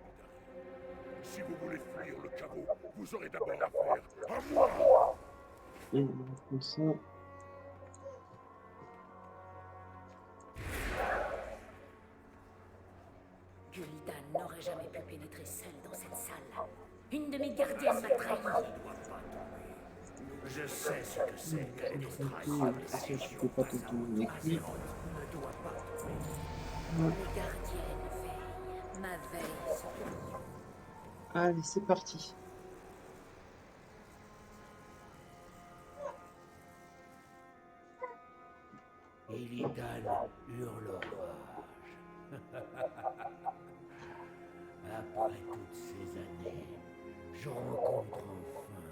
Speaker 7: Si vous voulez fuir le caveau, vous aurez d'abord affaire à moi.
Speaker 1: Et on va prendre ça.
Speaker 3: Gullidan n'aurait jamais pu pénétrer seule dans cette salle. Une de mes gardiennes m'a trahi.
Speaker 2: Je sais ce que c'est qu'elle
Speaker 1: Je
Speaker 2: trahison
Speaker 1: sais que je peux pas tout le temps avec lui.
Speaker 2: ne doit pas tomber.
Speaker 3: Les gardiennes veillent. Ma veille se poursuit.
Speaker 1: Allez, c'est parti.
Speaker 2: Illidan hurle l'orage. Après toutes ces années, je rencontre enfin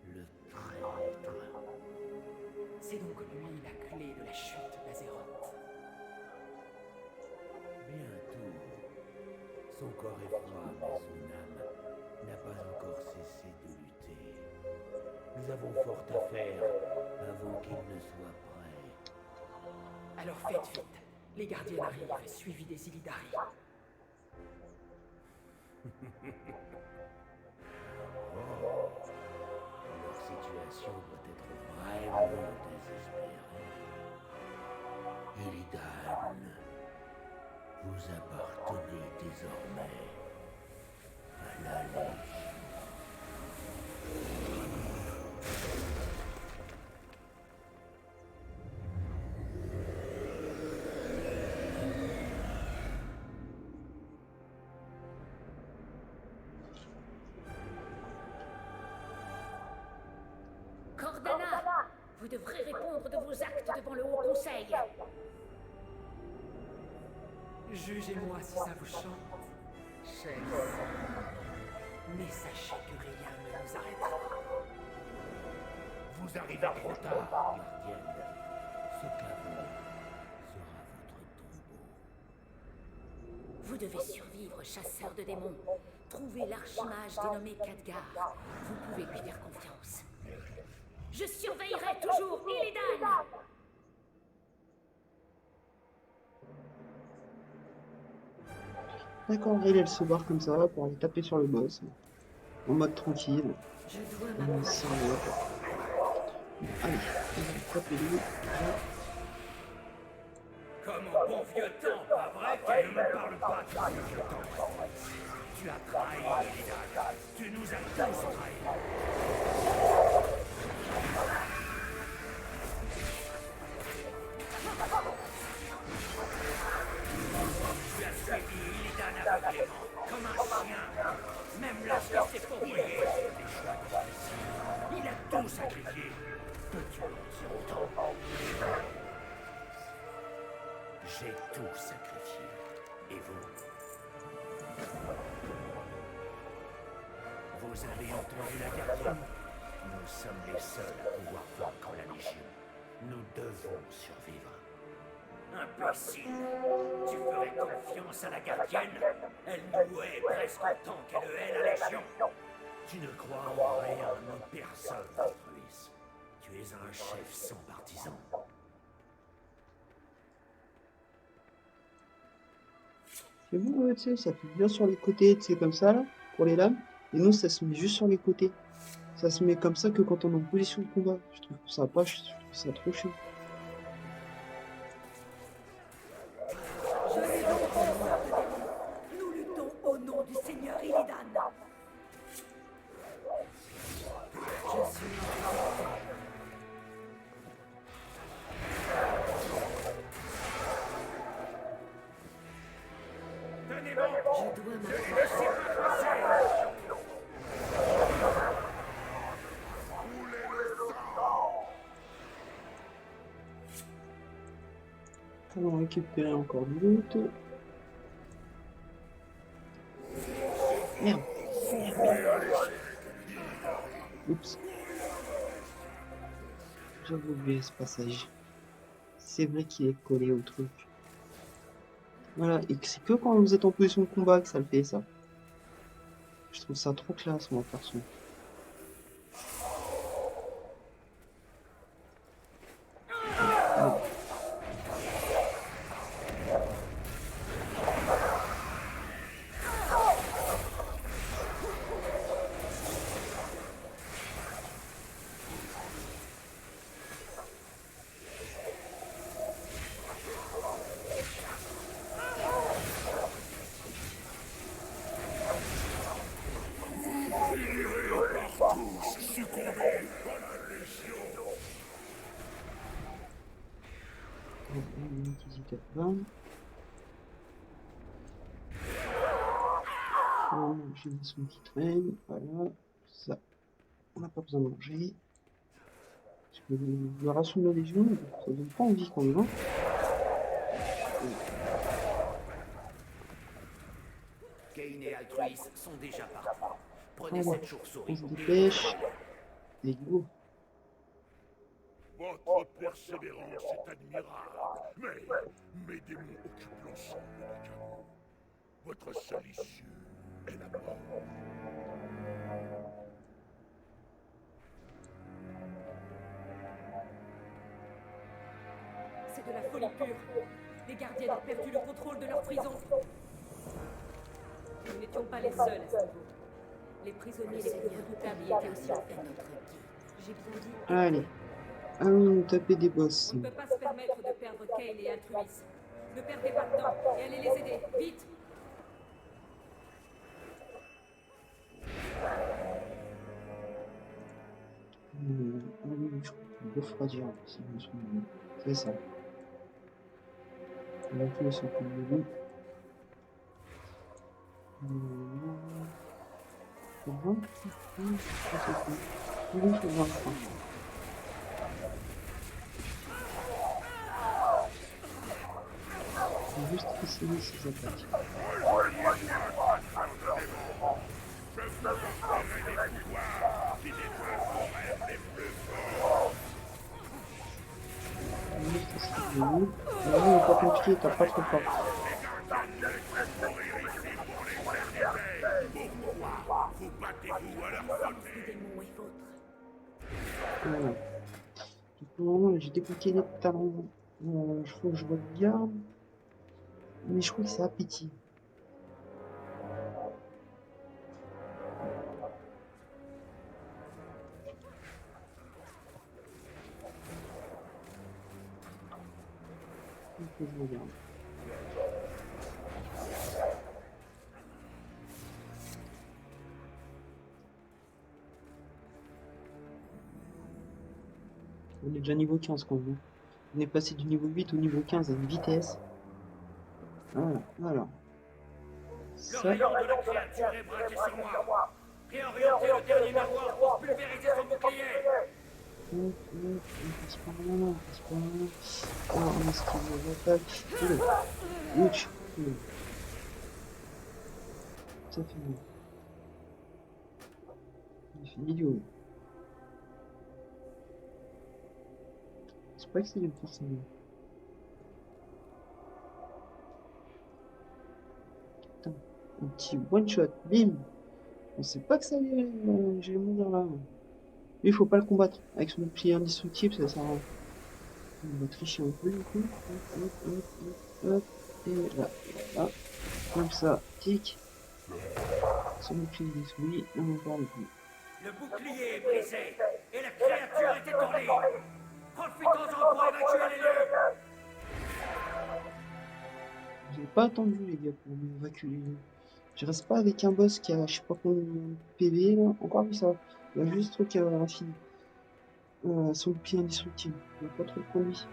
Speaker 2: le traître.
Speaker 6: C'est donc lui la clé de la chute d'Azeroth.
Speaker 2: Bientôt, son corps est froid, mais son âme n'a pas encore cessé de lutter. Nous avons fort à faire avant qu'il ne soit prêt.
Speaker 6: Alors faites vite. Les gardiennes arrivent, suivis des Illidari.
Speaker 2: Leur situation doit être vraiment désespérée. Illidan, vous appartenez désormais à la Légion.
Speaker 3: Cordana, vous devrez répondre de vos actes devant le Haut Conseil.
Speaker 6: Jugez-moi si ça vous chante, chef. Mais sachez que rien ne nous arrêtera.
Speaker 2: Vous arrivez trop tard, gardienne. Ce caveau sera votre tombeau.
Speaker 3: Vous devez survivre, chasseur de démons. Trouvez l'archimage dénommé Khadgar. Vous pouvez lui faire confiance. Je surveillerai toujours Illidan.
Speaker 1: D'accord, elle se barre comme ça pour aller taper sur le boss. En mode tranquille.
Speaker 3: Je dois
Speaker 1: On
Speaker 3: m'approcher.
Speaker 1: s'en va. Allez, on va taper lui.
Speaker 2: Comme au bon vieux temps, pas vrai? Tu ne me parles pas du vieux temps. Tu as trahi Illidan. Tu nous as tous trahis. Tu as suivi Illidan aveuglément, comme un chien. Même lorsqu'il s'est fourvoyé les choix difficiles. Il a tout sacrifié. Peux-tu en dire autant? J'ai tout sacrifié. Et vous? Vous avez entendu la gardienne? Nous sommes les seuls à pouvoir vaincre la Légion. Nous devons survivre. Imbécile! Tu ferais confiance à la gardienne? Elle nous hait presque autant qu'elle hait la Légion. Tu ne crois en rien ni personne, Truis. Tu es un chef sans partisans.
Speaker 1: C'est bon, tu sais, ça fait bien sur les côtés, tu sais, comme ça, là, pour les lames. Et nous, ça se met juste sur les côtés. Ça se met comme ça que quand on est en position de combat. Je trouve ça pas, je trouve ça trop chiant.
Speaker 4: Je dois m'approcher.
Speaker 1: On va récupérer encore du loot. Merde. Oups. J'avais oublié ce passage. C'est vrai qu'il est collé au truc. Voilà, et que c'est que quand vous êtes en position de combat que ça le fait, ça. Je trouve ça trop classe, moi, perso. Ouais. J'ai mis son qui traîne, voilà, ça, on n'a pas besoin de manger. Parce que le ration de la Légion, ça donne pas envie quand même. Hein.
Speaker 2: Kane et Altruis sont déjà partis. Prenez
Speaker 1: Alors,
Speaker 2: cette chauve-souris.
Speaker 1: on se dépêche, et go.
Speaker 7: Votre persévérance est admirable, mais mes démons occupent l'ensemble du chaos. Votre seule issue est la mort.
Speaker 6: C'est de la folie pure. Les gardiens ont perdu le contrôle de leur prison. Nous n'étions pas les seuls à ce niveau. Les prisonniers les plus redoutables y étaient aussi.
Speaker 4: Est notre guide.
Speaker 6: J'ai bien dit.
Speaker 1: Allez, allons taper des boss.
Speaker 6: On ne peut pas se permettre de perdre Kane et Altruis. Ne perdez pas de temps et allez les aider, vite!
Speaker 1: Je crois qu'il refroidir, si je me souviens. C'est ça. On va faire ce qu'on veut. Faut 20. Il faut 23. C'est juste essayer ces attaques. Juste essayer. Là, il n'est pas compliqué, t'as pas trop fort. Voilà. Donc, pour le moment, j'ai débloqué les talents. Je crois que je regarde. Mais je crois que c'est appétit. Il faut que je regarde. On est déjà niveau 15 quand même. On est passé du niveau 8 au niveau 15 à une vitesse. Voilà, voilà.
Speaker 2: Le
Speaker 1: Ça,
Speaker 2: rayon de la créature est braqué sur moi. Réorientez le dernier miroir pour pulvériser son bouclier.
Speaker 1: on passe par là, on passe par là. Alors, on esquive les attaques. Ouch. Ça fait mal. Il fait idiot. C'est pas que c'est une personne. Putain, un petit one shot, bim. On sait pas que ça allait, je vais mourir là. Lui, il faut pas le combattre. Avec son bouclier indestructible, ça sert à rien. On va tricher un peu du coup. Hop. Et là, là. Comme ça, tic. Son bouclier détruit, on en parle plus.
Speaker 2: Le bouclier est brisé et la créature est étourdie. Profitons-en pour évacuer les lieux.
Speaker 1: J'ai pas attendu les gars pour m'évacuer. Je reste pas avec un boss qui a je sais pas combien de PV là. Encore vu ça. Il y a juste le truc raffiné. Son bouclier indestructible. Il n'y a pas trop de lui.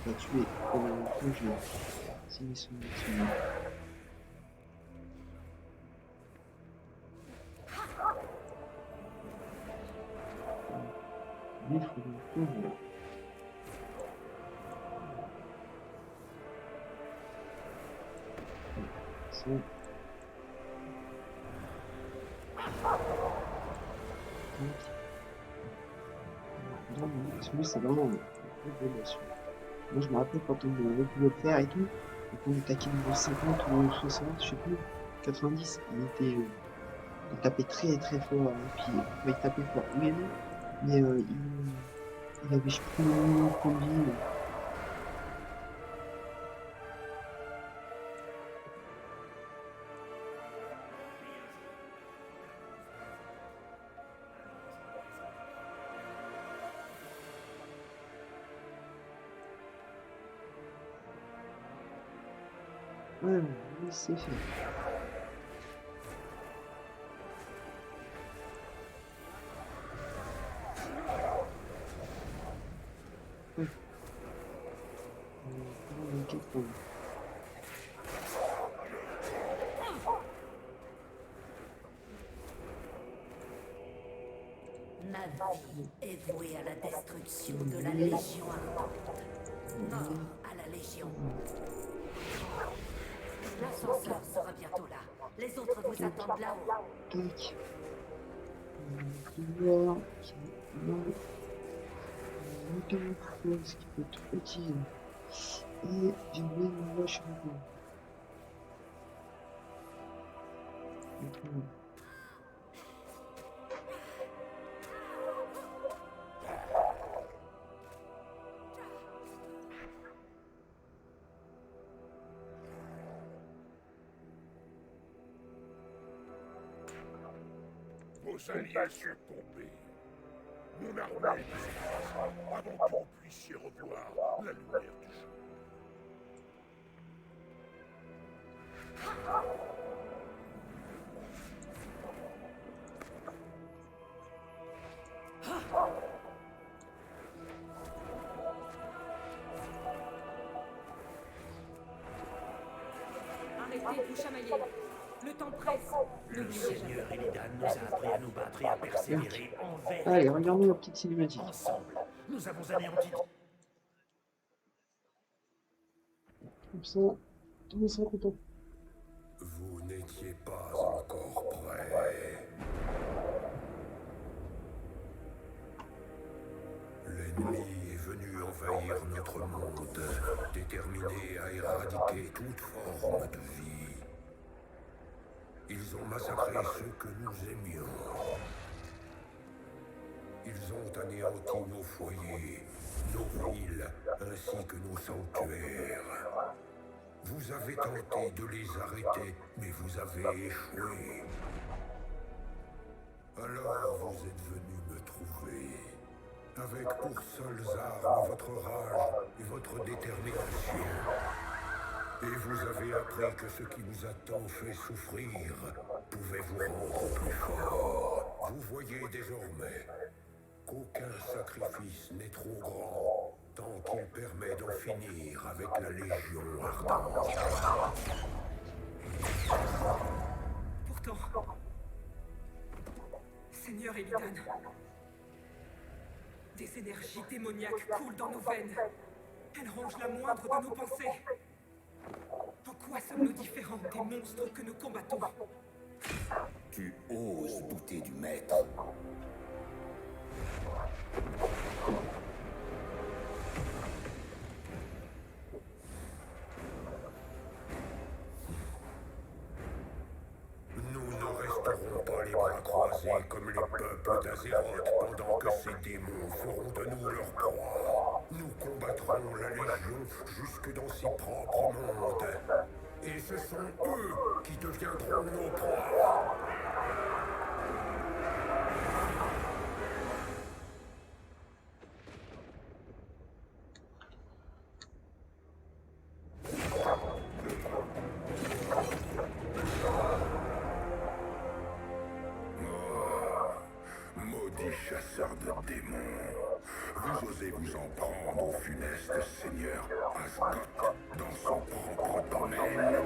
Speaker 1: pas tuer quand je l'ai. C'est mes souvenirs. Lui, il faut le prendre. C'est... Non, parce que lui, c'est vraiment une révélation. Moi, je me rappelle quand on avait pu le faire et tout, donc on attaquait niveau 50 ou 60, je sais plus, 90, il tapait très très fort, et puis il tapait fort, oui et non, mais il avait je sais plus combien de points de vie. Ouais, oui, c'est fait. Ouais.
Speaker 4: Navi est voué à la destruction de la Légion Ardente. Mort à la Légion. L'ascenseur sera bientôt là. Les autres vous attendent là-haut.
Speaker 1: Tac. Pouvoir qui métamorphose qui peut être utile. Et j'ai oublié une voie cheveux.
Speaker 7: Vos alliés sont tombés. Mon armée disparaît avant que vous puissiez revoir la lumière du jour.
Speaker 6: Arrêtez de vous chamailler. Le temps presse.
Speaker 2: Le Seigneur Illidan nous a appris à nous battre et à persévérer envers.
Speaker 1: Allez, regardez la petite cinématique.
Speaker 2: Ensemble, nous avons anéanti.
Speaker 1: Comme ça, tout le monde sera content.
Speaker 8: Vous n'étiez pas encore prêts. L'ennemi est venu envahir notre monde, déterminé à éradiquer toute forme de vie. Ils ont massacré ceux que nous aimions. Ils ont anéanti nos foyers, nos villes, ainsi que nos sanctuaires. Vous avez tenté de les arrêter, mais vous avez échoué. Alors vous êtes venus me trouver, avec pour seules armes votre rage et votre détermination. Et vous avez appris que ce qui vous a tant fait souffrir pouvait vous rendre plus fort. Vous voyez désormais qu'aucun sacrifice n'est trop grand tant qu'il permet d'en finir avec la Légion Ardente.
Speaker 6: Pourtant, Seigneur Illidan, des énergies démoniaques coulent dans nos veines. Elles rongent la moindre de nos pensées. En quoi sommes-nous différents des monstres que nous combattons?
Speaker 9: Tu oses douter du maître.
Speaker 8: Nous ne resterons pas les bras croisés comme les peuples d'Azeroth pendant que ces démons feront de nous leur proie. Nous combattrons la Légion jusque dans ses propres mondes. Et ce sont eux qui deviendront nos proies. Maudit chasseur de démons, Vous osez vous en prendre au funeste seigneur Asgoth dans son propre domaine.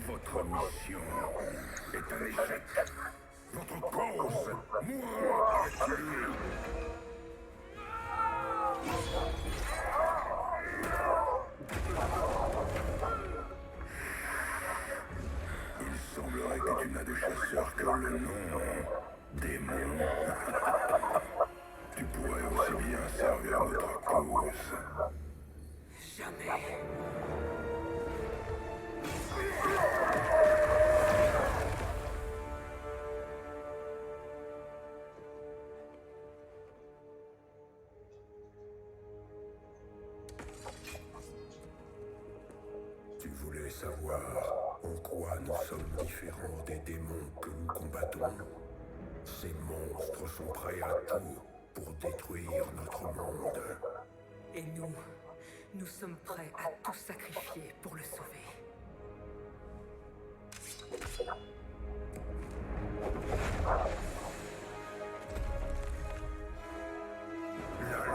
Speaker 8: Votre mission est un échec. Votre cause mourra avec lui. Il semblerait que tu n'as de chasseur que le nom, démon. Tu pourrais aussi bien servir notre cause.
Speaker 6: Jamais.
Speaker 8: Tu voulais savoir en quoi nous sommes différents des démons que nous combattons? Ces monstres sont prêts à tout pour détruire notre monde.
Speaker 6: Et nous sommes prêts à tout sacrifier pour le sauver.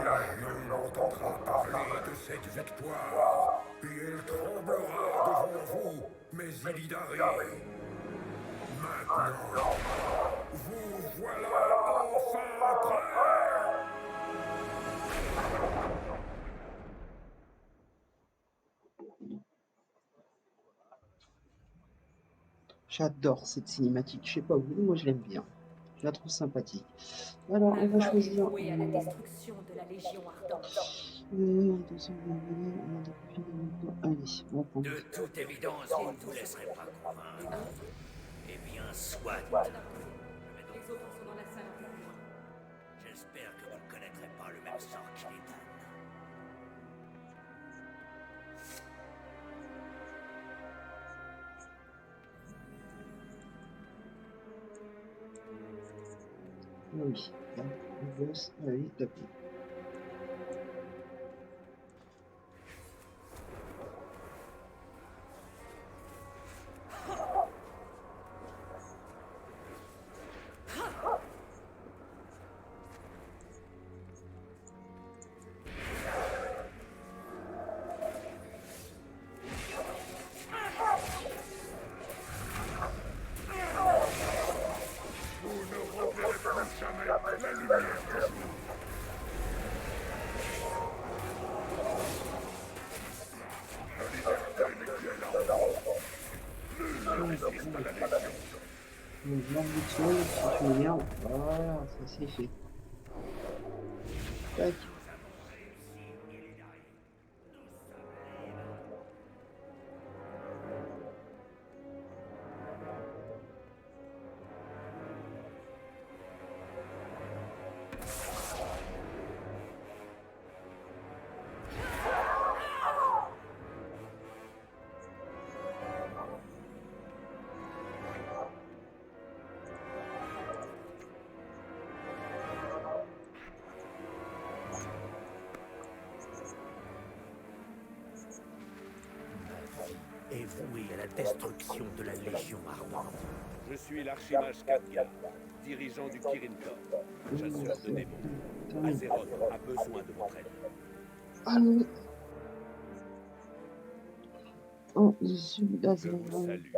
Speaker 8: La Légion entendra parler de cette victoire, et elle tremblera devant vous, mes Illidari. Maintenant, vous voilà enfin prêts!
Speaker 1: J'adore cette cinématique. Je sais pas vous, moi je l'aime bien. Je la trouve sympathique. Alors, on va choisir.
Speaker 4: Voué à la destruction de la Légion ardente.
Speaker 1: Allez, on va prendre.
Speaker 2: De toute évidence, vous ne vous laisserez pas convaincre. Eh bien, soit.
Speaker 6: Les autres sont dans la salle intérieure.
Speaker 2: J'espère que vous ne connaîtrez pas le même sort qu'Illidan.
Speaker 1: Oui, on bosse. Allez, taper. Donc, l'ambition, si tu m'énerves, voilà, ça c'est fait. Tac.
Speaker 2: Est voué à la destruction de la Légion ardente.
Speaker 10: Je suis l'archimage Khadgar, dirigeant du Kirin Corps, chasseur de démons. Azeroth a besoin de votre aide.
Speaker 1: Allô. Oh, je suis
Speaker 10: Je
Speaker 1: Azeroth.
Speaker 10: vous salue.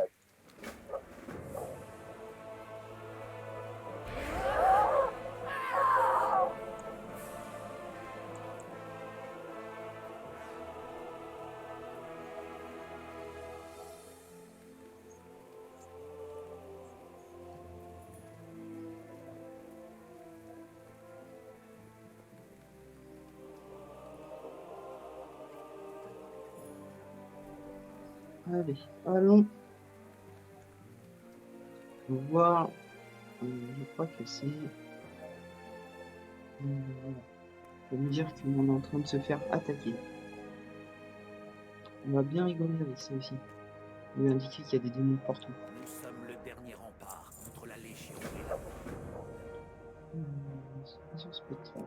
Speaker 1: Allez, allons voir. Je crois que c'est. Voilà. Pour me dire qu'on est en train de se faire attaquer. On va bien rigoler avec ça aussi. On lui indiquer qu'il y a des démons partout.
Speaker 2: Nous sommes le dernier rempart contre la Légion et la mort.
Speaker 1: Vision spectrale.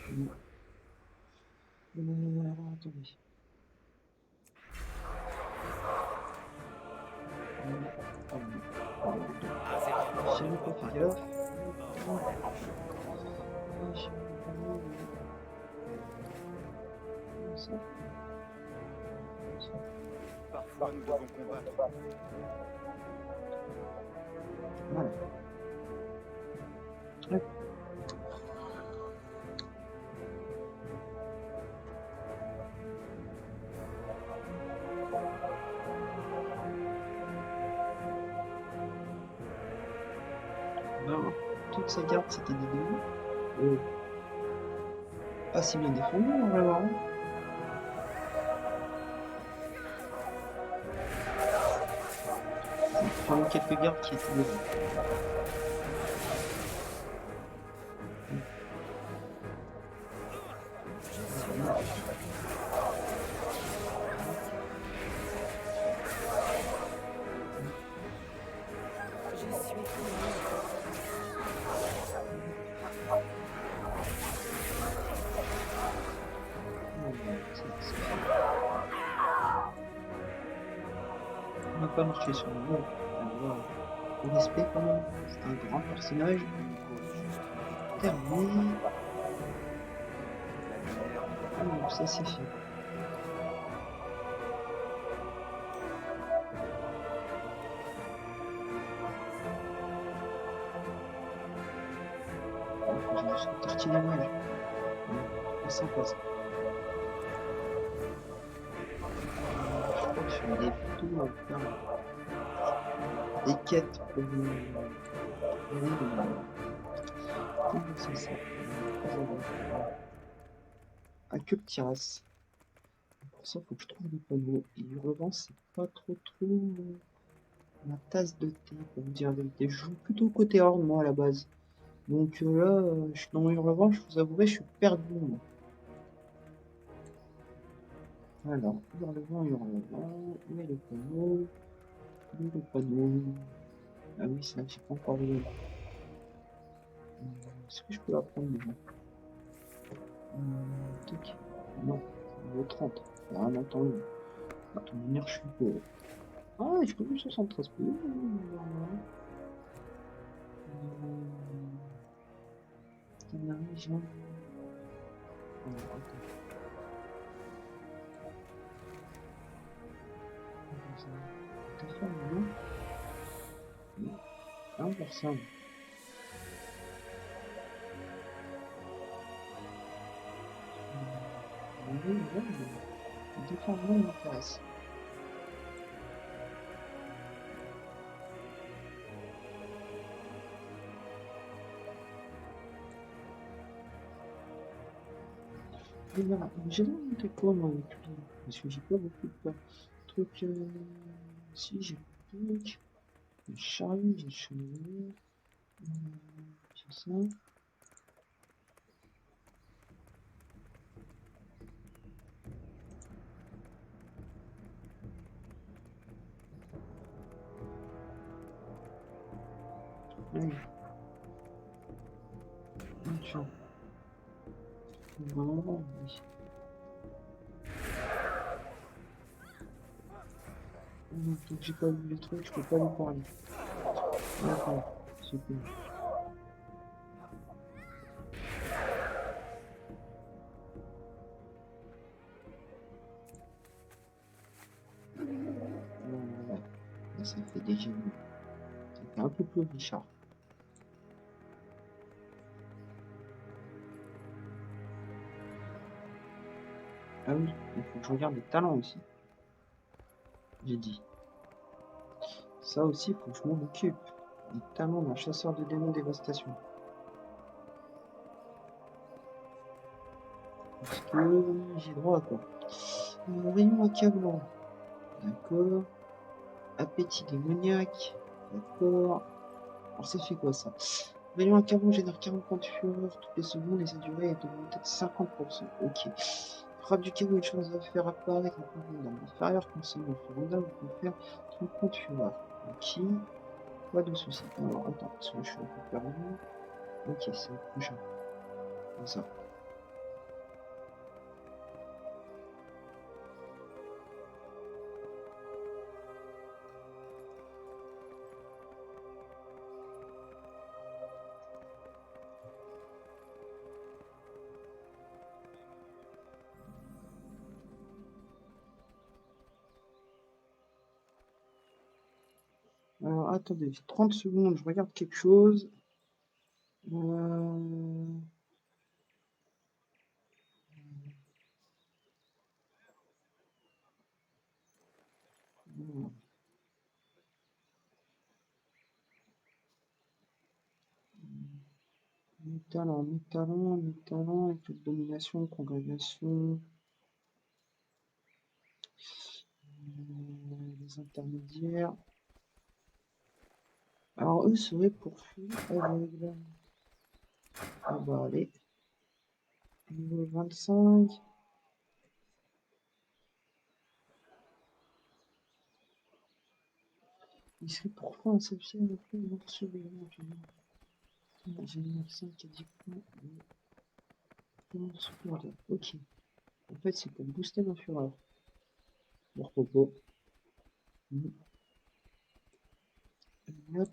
Speaker 1: Alors, attendez. J'ai pas fait gaffe.
Speaker 10: Parfois, nous devons combattre.
Speaker 1: Voilà. Hop. Non, toute sa garde c'était des démons. Pas si bien défendu, on va voir. Vraiment quelques gardes qui étaient devant. On n'a pas marché sur le mot. Le respect quand même. C'est un grand personnage. Terminé. Oh, ça c'est fait. J'ai juste tartiner moi. C'est sympa ça. Je crois que je vais plutôt faire des quêtes pour comment c'est ça? À Cuptiras. Pour ça, faut que je trouve des panneaux. Et Hurlevent, c'est pas trop ma tasse de thé, pour vous dire la vérité. Je joue plutôt côté Horde, moi, à la base. Donc là, je suis dans Hurlevent, je vous avouerai, je suis perdu, moi. Alors, Hurlevent, où est le panneau? Où est le panneau? Ah oui, ça, j'ai pas encore vu. Est-ce que je peux la prendre déjà? Tac. Non, niveau 30. Il y a un temps long. À toute manière, je suis pauvre. Ah, je peux plus 73 points. La région. T'as fait un non? 1%. Oui, le défendement m'intéresse. Et voilà, j'ai monté quoi moi avec lui? Parce que j'ai pas beaucoup de trucs. Si j'ai pique, j'ai chariot, j'ai chariot, j'ai ça. Oui. Tiens. Vraiment, oui. Donc j'ai pas vu les trucs, je peux pas vous parler. D'accord, super. Ouais. Là, ça fait déjà ça fait un peu plus Richard. Ah oui, il faut que je regarde les talents aussi. J'ai dit. Ça aussi, il faut que je m'en occupe. Les talents d'un chasseur de démons dévastation. Parce que j'ai droit à quoi? Rayon accablant. D'accord. Appétit démoniaque. D'accord. Alors ça fait quoi ça? Rayon accablant génère 40 points de fureur toutes les secondes et sa durée est augmentée de 50%. Ok. Frappe du chaos, une chance de faire apparaître un point de vandale inférieur concernant le vandale, vous pouvez faire 30 points de fureur. Ok. Pas de soucis. Alors attends, parce que je suis un peu perdu. Ok, c'est le prochain. Comme ça. Alors, attendez, 30 secondes, je regarde quelque chose. Mes talents, études de domination, congrégation, les intermédiaires. Alors, eux seraient poursuivis aveugles. Ah bah, allez. Niveau 25. Il serait pourquoi un celle-ci avec une autre surveillance. J'ai mis 5 qui a 10 points. Ok. En fait, c'est pour booster ma fureur. Leur propos. Hop.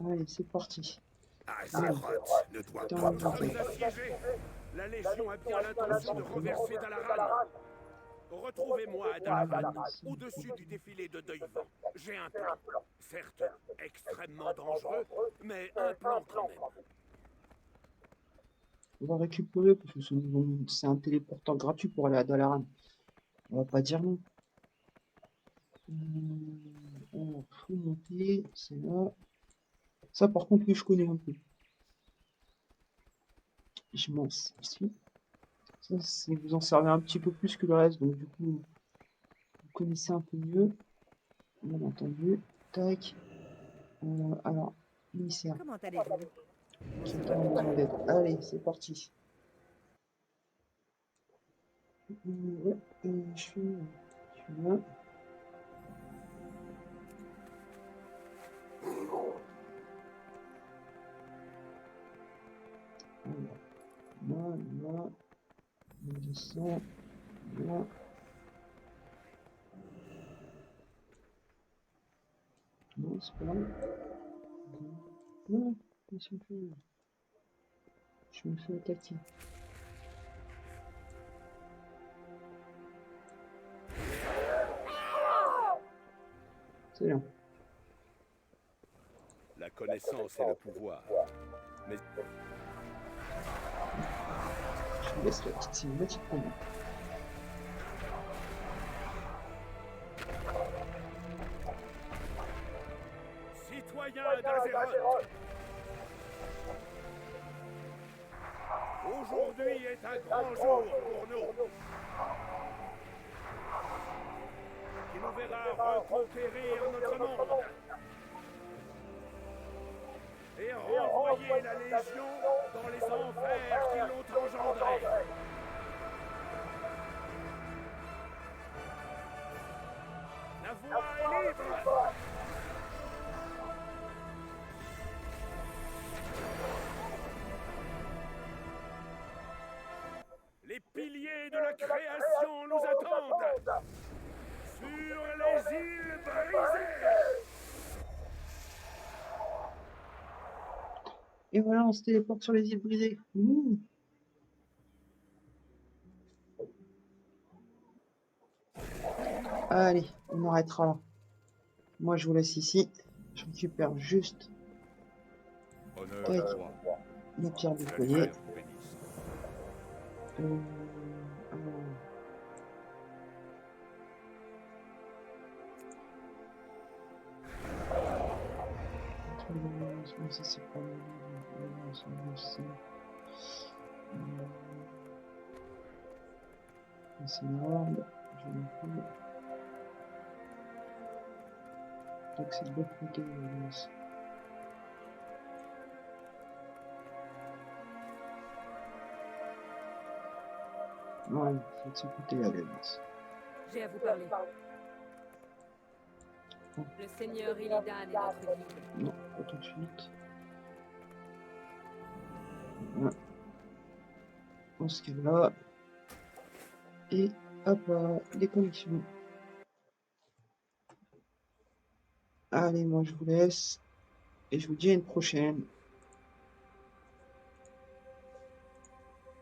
Speaker 1: Allez, c'est parti.
Speaker 10: Azeroth ne doit pas nous assiéger. La Légion a bien l'intention de reverser Dalaran. Retrouvez-moi à Dalaran, au-dessus du défilé de Deuil-Vent. J'ai un plan. Certes, extrêmement dangereux, mais un plan quand même.
Speaker 1: On va récupérer parce que c'est un téléporteur gratuit pour aller à Dalaran. On va pas dire non. On faut monter, c'est là. Ça par contre oui je connais un peu. Je m'en ici. Ça c'est vous en servez un petit peu plus que le reste, donc du coup vous connaissez un peu mieux. Bien entendu. Tac. Alors, émissaire.
Speaker 4: Comment allez-vous?
Speaker 1: Qui a besoin d'aide. Allez, c'est parti. Ouais, je suis là. Alors, là, on descend, là. Non, c'est pas là. Non, je me fais attaquer. C'est là.
Speaker 10: La connaissance et le pouvoir. Mais
Speaker 1: Je vous laisse la petite cinématique pour moi.
Speaker 10: citoyens d'Azeroth, aujourd'hui est un grand jour pour nous, qui nous verra reconquérir notre monde et renvoyer la Légion dans les enfers qui l'ont engendrée. La voie est libre. Les piliers de la création nous attendent sur les îles brisées.
Speaker 1: Et voilà, on se téléporte sur les îles brisées. Ouh. Allez, on arrêtera là. Moi, je vous laisse ici. Je récupère juste la pierre du foyer. Ça c'est pas c'est énorme. Donc c'est de l'autre côté. Ouais, c'est de ce côté-là, les masses.
Speaker 11: J'ai à vous parler. Le seigneur Illidan est notre guide.
Speaker 1: Non, pas tout de suite. Voilà. On se calme là. Et hop là, les connexions. Allez, moi je vous laisse. Et je vous dis à une prochaine.